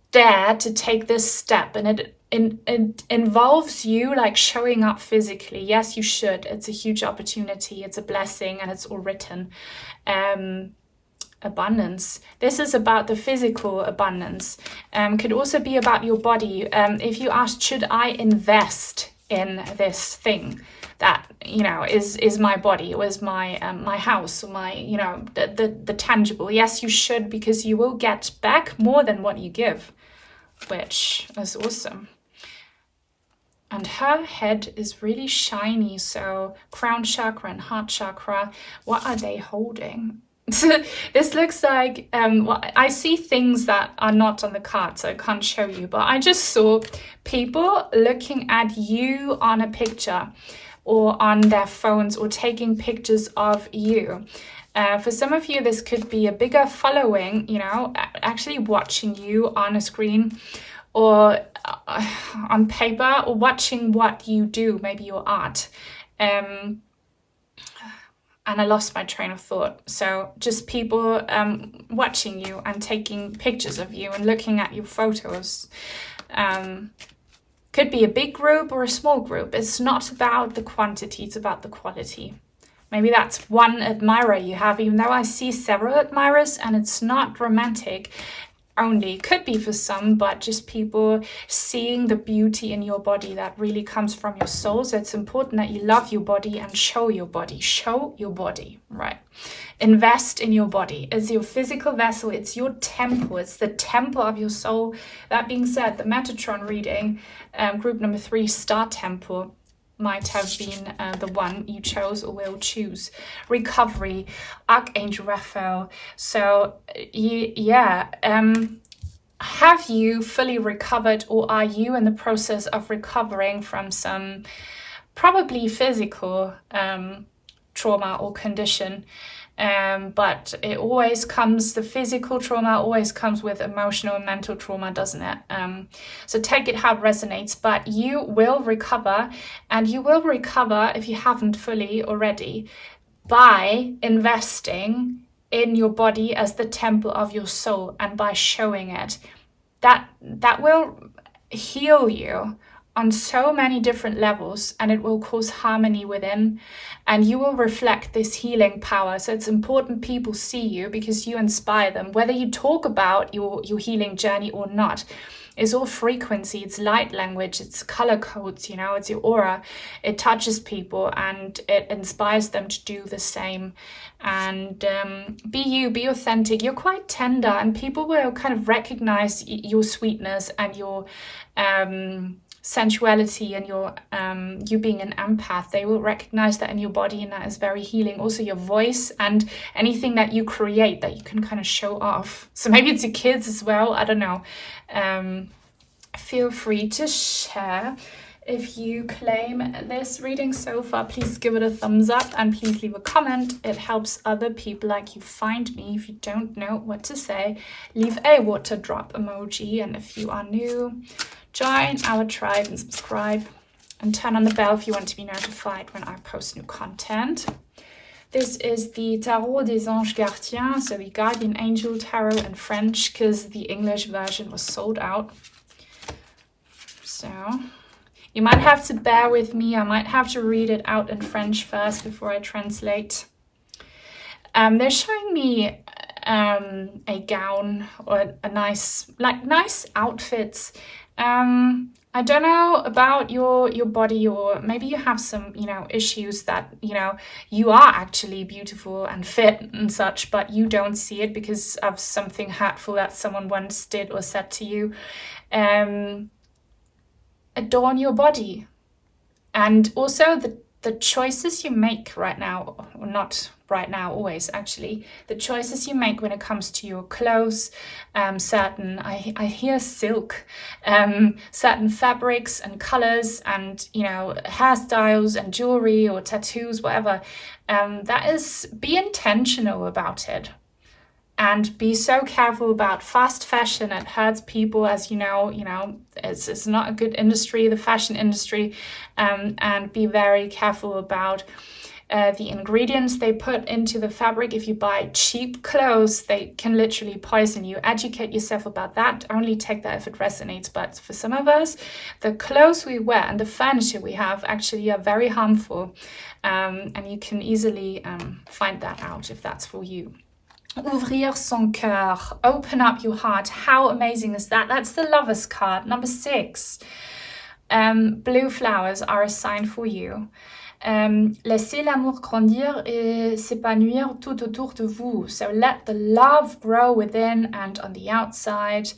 dare to take this step? And it involves you like showing up physically. Yes, you should. It's a huge opportunity. It's a blessing, and it's all written. Abundance. This is about the physical abundance. Could also be about your body. If you asked, should I invest in this thing that is my body, or is my my house, or my the tangible? Yes, you should, because you will get back more than what you give, which is awesome. And her head is really shiny. So crown chakra and heart chakra, what are they holding? This looks like I see things that are not on the card, so I can't show you, but I just saw people looking at you on a picture or on their phones, or taking pictures of you. For some of you, this could be a bigger following, actually watching you on a screen, or on paper, or watching what you do, maybe your art. And I lost my train of thought. So just people watching you and taking pictures of you and looking at your photos. Could be a big group or a small group. It's not about the quantity, it's about the quality. Maybe that's one admirer you have, even though I see several admirers, and it's not romantic only. Could be for some, but just people seeing the beauty in your body that really comes from your soul. So it's important that you love your body and show your body. Show your body, right? Invest in your body. It's your physical vessel. It's your temple. It's the temple of your soul. That being said, the Metatron reading, group number 3, Star Temple, might have been the one you chose or will choose. Recovery, Archangel Raphael. So have you fully recovered, or are you in the process of recovering from some probably physical trauma or condition? But it always comes, the physical trauma always comes with emotional and mental trauma, doesn't it? So take it how it resonates, but you will recover, and you will recover, if you haven't fully already, by investing in your body as the temple of your soul, and by showing it. That will heal you on so many different levels, and it will cause harmony within, and you will reflect this healing power. So it's important people see you, because you inspire them, whether you talk about your healing journey or not. It's all frequency, it's light language, it's color codes, you know, it's your aura. It touches people and it inspires them to do the same. And be you, be authentic. You're quite tender, and people will kind of recognize your sweetness and your sensuality and your you being an empath. They will recognize that in your body, and that is very healing. Also your voice and anything that you create that you can kind of show off. So maybe it's your kids as well, I don't know. Feel free to share if you claim this reading so far. Please give it a thumbs up, and please leave a comment. It helps other people like you find me. If you don't know what to say, leave a water drop emoji. And if you are new, join our tribe and subscribe, and turn on the bell if you want to be notified when I post new content. This is the Tarot des Anges Gardiens, so the Guardian Angel Tarot in French, because the English version was sold out. So you might have to bear with me. I might have to read it out in French first before I translate. They're showing me a gown, or a nice outfits. I don't know about your body, or maybe you have some, you know, issues that, you know, you are actually beautiful and fit and such, but you don't see it because of something hurtful that someone once did or said to you. Adorn your body. And also the choices you make right now, or not right now, always actually, the choices you make when it comes to your clothes, certain, I hear silk, certain fabrics and colors, and, you know, hairstyles and jewelry or tattoos, whatever, that is, be intentional about it. And be so careful about fast fashion. It hurts people, as you know, it's not a good industry, the fashion industry. And be very careful about the ingredients they put into the fabric. If you buy cheap clothes, they can literally poison you. Educate yourself about that. Only take that if it resonates. But for some of us, the clothes we wear and the furniture we have actually are very harmful. And you can easily find that out if that's for you. Ouvrir son cœur, open up your heart. How amazing is that? That's the Lover's card, number 6. Blue flowers are a sign for you. Laissez l'amour grandir et s'épanouir tout autour de vous. So let the love grow within and on the outside.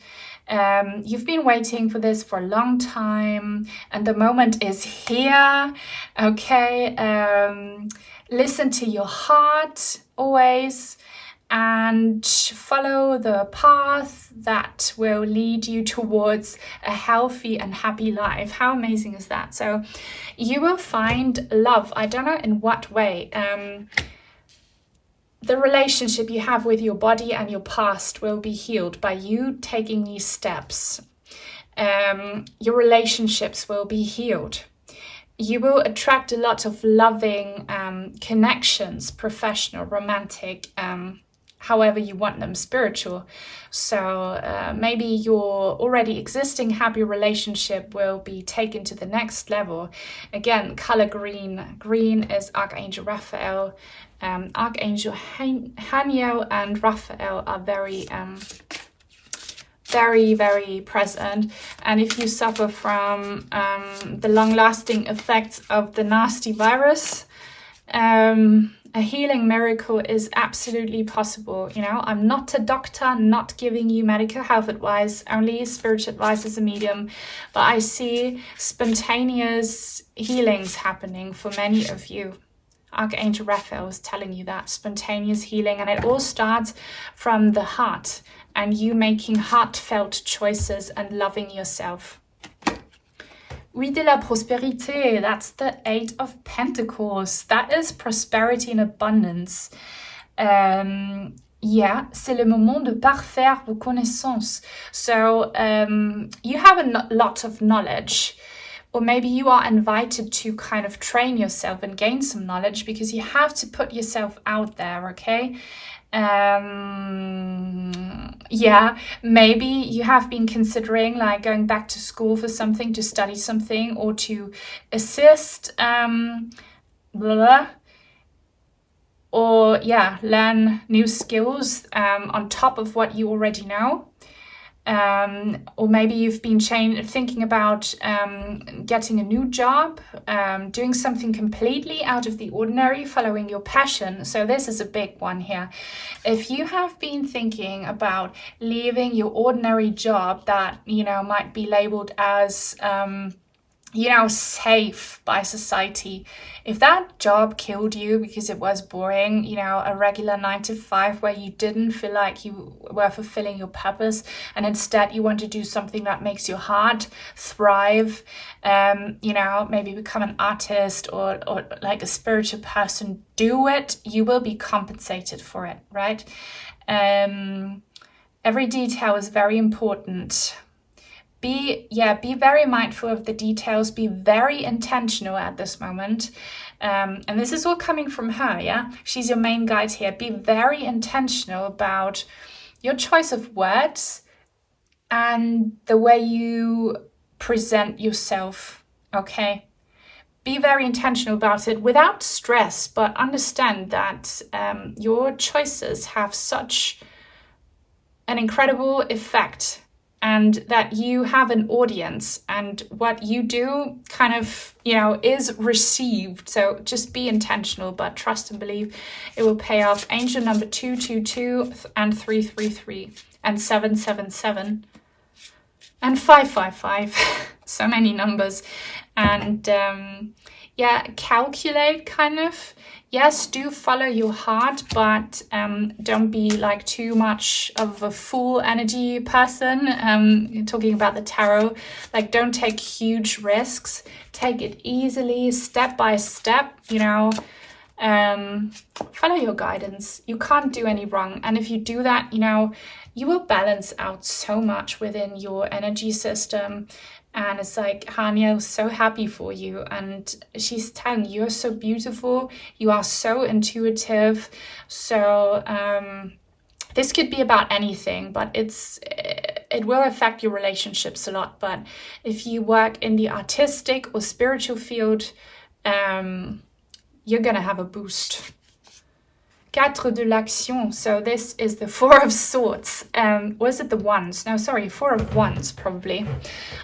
You've been waiting for this for a long time, and the moment is here. Okay, listen to your heart always, and follow the path that will lead you towards a healthy and happy life. How amazing is that? So you will find love. I don't know in what way. The relationship you have with your body and your past will be healed by you taking these steps. Your relationships will be healed. You will attract a lot of loving connections, professional, romantic, however you want them, spiritual. So maybe your already existing happy relationship will be taken to the next level. Again, color green. Green is Archangel Raphael. Archangel Haniel and Raphael are very, very present. And if you suffer from the long-lasting effects of the nasty virus, a healing miracle is absolutely possible. You know, I'm not a doctor, not giving you medical health advice, only spiritual advice as a medium, but I see spontaneous healings happening for many of you. Archangel Raphael is telling you that, spontaneous healing, and it all starts from the heart and you making heartfelt choices and loving yourself. Oui, de la prospérité, that's the 8 of Pentacles. That is prosperity and abundance. Yeah, c'est le moment de parfaire vos connaissances. So you have a lot of knowledge, or maybe you are invited to kind of train yourself and gain some knowledge because you have to put yourself out there, okay? Yeah, maybe you have been considering like going back to school for something, to study something, or to assist, blah, blah, or yeah, learn new skills on top of what you already know. Or maybe you've been thinking about getting a new job, doing something completely out of the ordinary, following your passion. So this is a big one here. If you have been thinking about leaving your ordinary job that, you know, might be labeled as you know, safe by society. If that job killed you because it was boring, you know, a regular 9 to 5 where you didn't feel like you were fulfilling your purpose, and instead you want to do something that makes your heart thrive, you know, maybe become an artist or like a spiritual person, do it. You will be compensated for it, right? Every detail is very important. Be very mindful of the details, be very intentional at this moment. And this is all coming from her, yeah? She's your main guide here. Be very intentional about your choice of words and the way you present yourself, okay? Be very intentional about it without stress, but understand that your choices have such an incredible effect, and that you have an audience, and what you do kind of, you know, is received. So just be intentional, but trust and believe it will pay off. Angel number 222 and 333 and 777 and 555. So many numbers. And yeah, calculate kind of. Yes, do follow your heart, but don't be like too much of a full energy person. Talking about the tarot, like don't take huge risks. Take it easily, step by step, you know. Follow your guidance. You can't do any wrong. And if you do that, you know, you will balance out so much within your energy system. And it's like, Haniel, so happy for you. And she's telling you, you're so beautiful. You are so intuitive. So this could be about anything, but it will affect your relationships a lot. But if you work in the artistic or spiritual field, you're going to have a boost. Quatre de l'action. So this is the Four of Swords. Was it the Wands? No, sorry, Four of Wands, probably.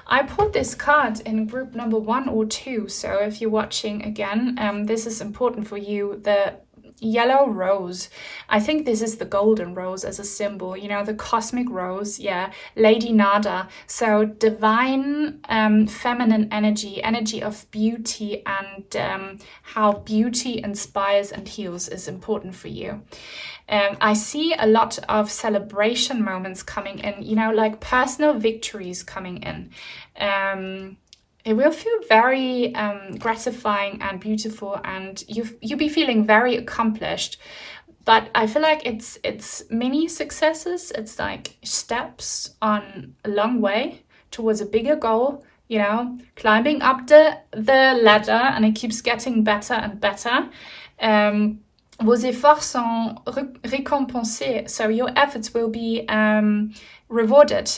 I pulled this card in group number 1 or 2. So if you're watching again, this is important for you. The yellow rose. I think this is the golden rose as a symbol, you know, the cosmic rose. Yeah, Lady Nada. So divine feminine energy of beauty, and how beauty inspires and heals is important for you. I see a lot of celebration moments coming in, you know, like personal victories coming in. It will feel very gratifying and beautiful, and you'll be feeling very accomplished. But I feel like it's mini successes. It's like steps on a long way towards a bigger goal, you know, climbing up the ladder, and it keeps getting better and better. Vos efforts sont récompensés, so your efforts will be rewarded.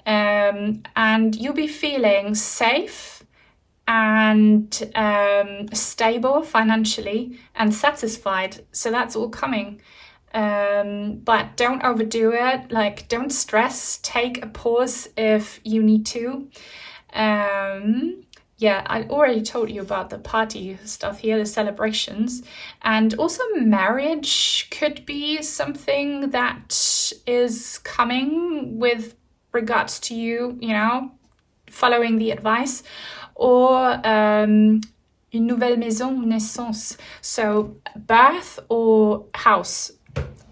And you'll be feeling safe and stable financially and satisfied. So that's all coming. But don't overdo it. Like, don't stress. Take a pause if you need to. Yeah, I already told you about the party stuff here, the celebrations. And also marriage could be something that is coming with regards to you, you know, following the advice. Or une nouvelle maison, naissance. So birth or house.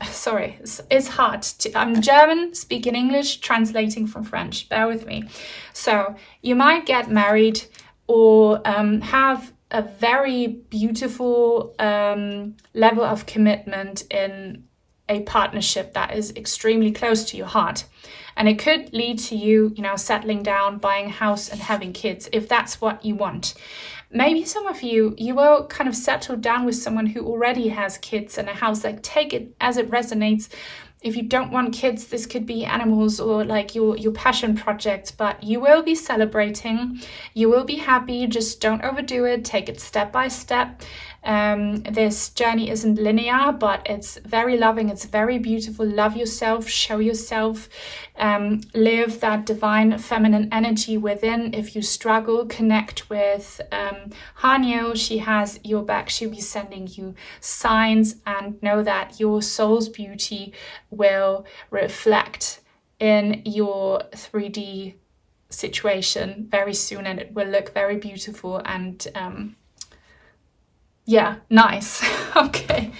Sorry, it's hard. I'm German, speaking English, translating from French. Bear with me. So you might get married or have a very beautiful level of commitment in a partnership that is extremely close to your heart. And it could lead to you, settling down, buying a house and having kids, if that's what you want. Maybe some of you will kind of settle down with someone who already has kids and a house. Like, take it as it resonates. If you don't want kids, this could be animals or like your passion projects, but you will be celebrating, you will be happy, just don't overdo it, take it step by step. This journey isn't linear, but it's very loving, it's very beautiful. Love yourself, show yourself, live that divine feminine energy within. If you struggle, connect with Haniel. She has your back, she'll be sending you signs, and know that your soul's beauty will reflect in your 3D situation very soon, and it will look very beautiful and yeah, nice. Okay,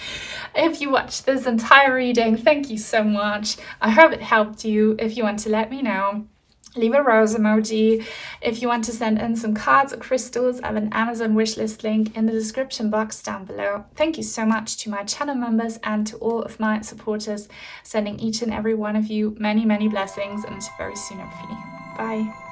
if you watched this entire reading, thank you so much. I hope it helped you. If you want to let me know, leave a rose emoji. If you want to send in some cards or crystals, I have an Amazon wishlist link in the description box down below. Thank you so much to my channel members and to all of my supporters, sending each and every one of you many, many blessings, and very soon, hopefully. Bye.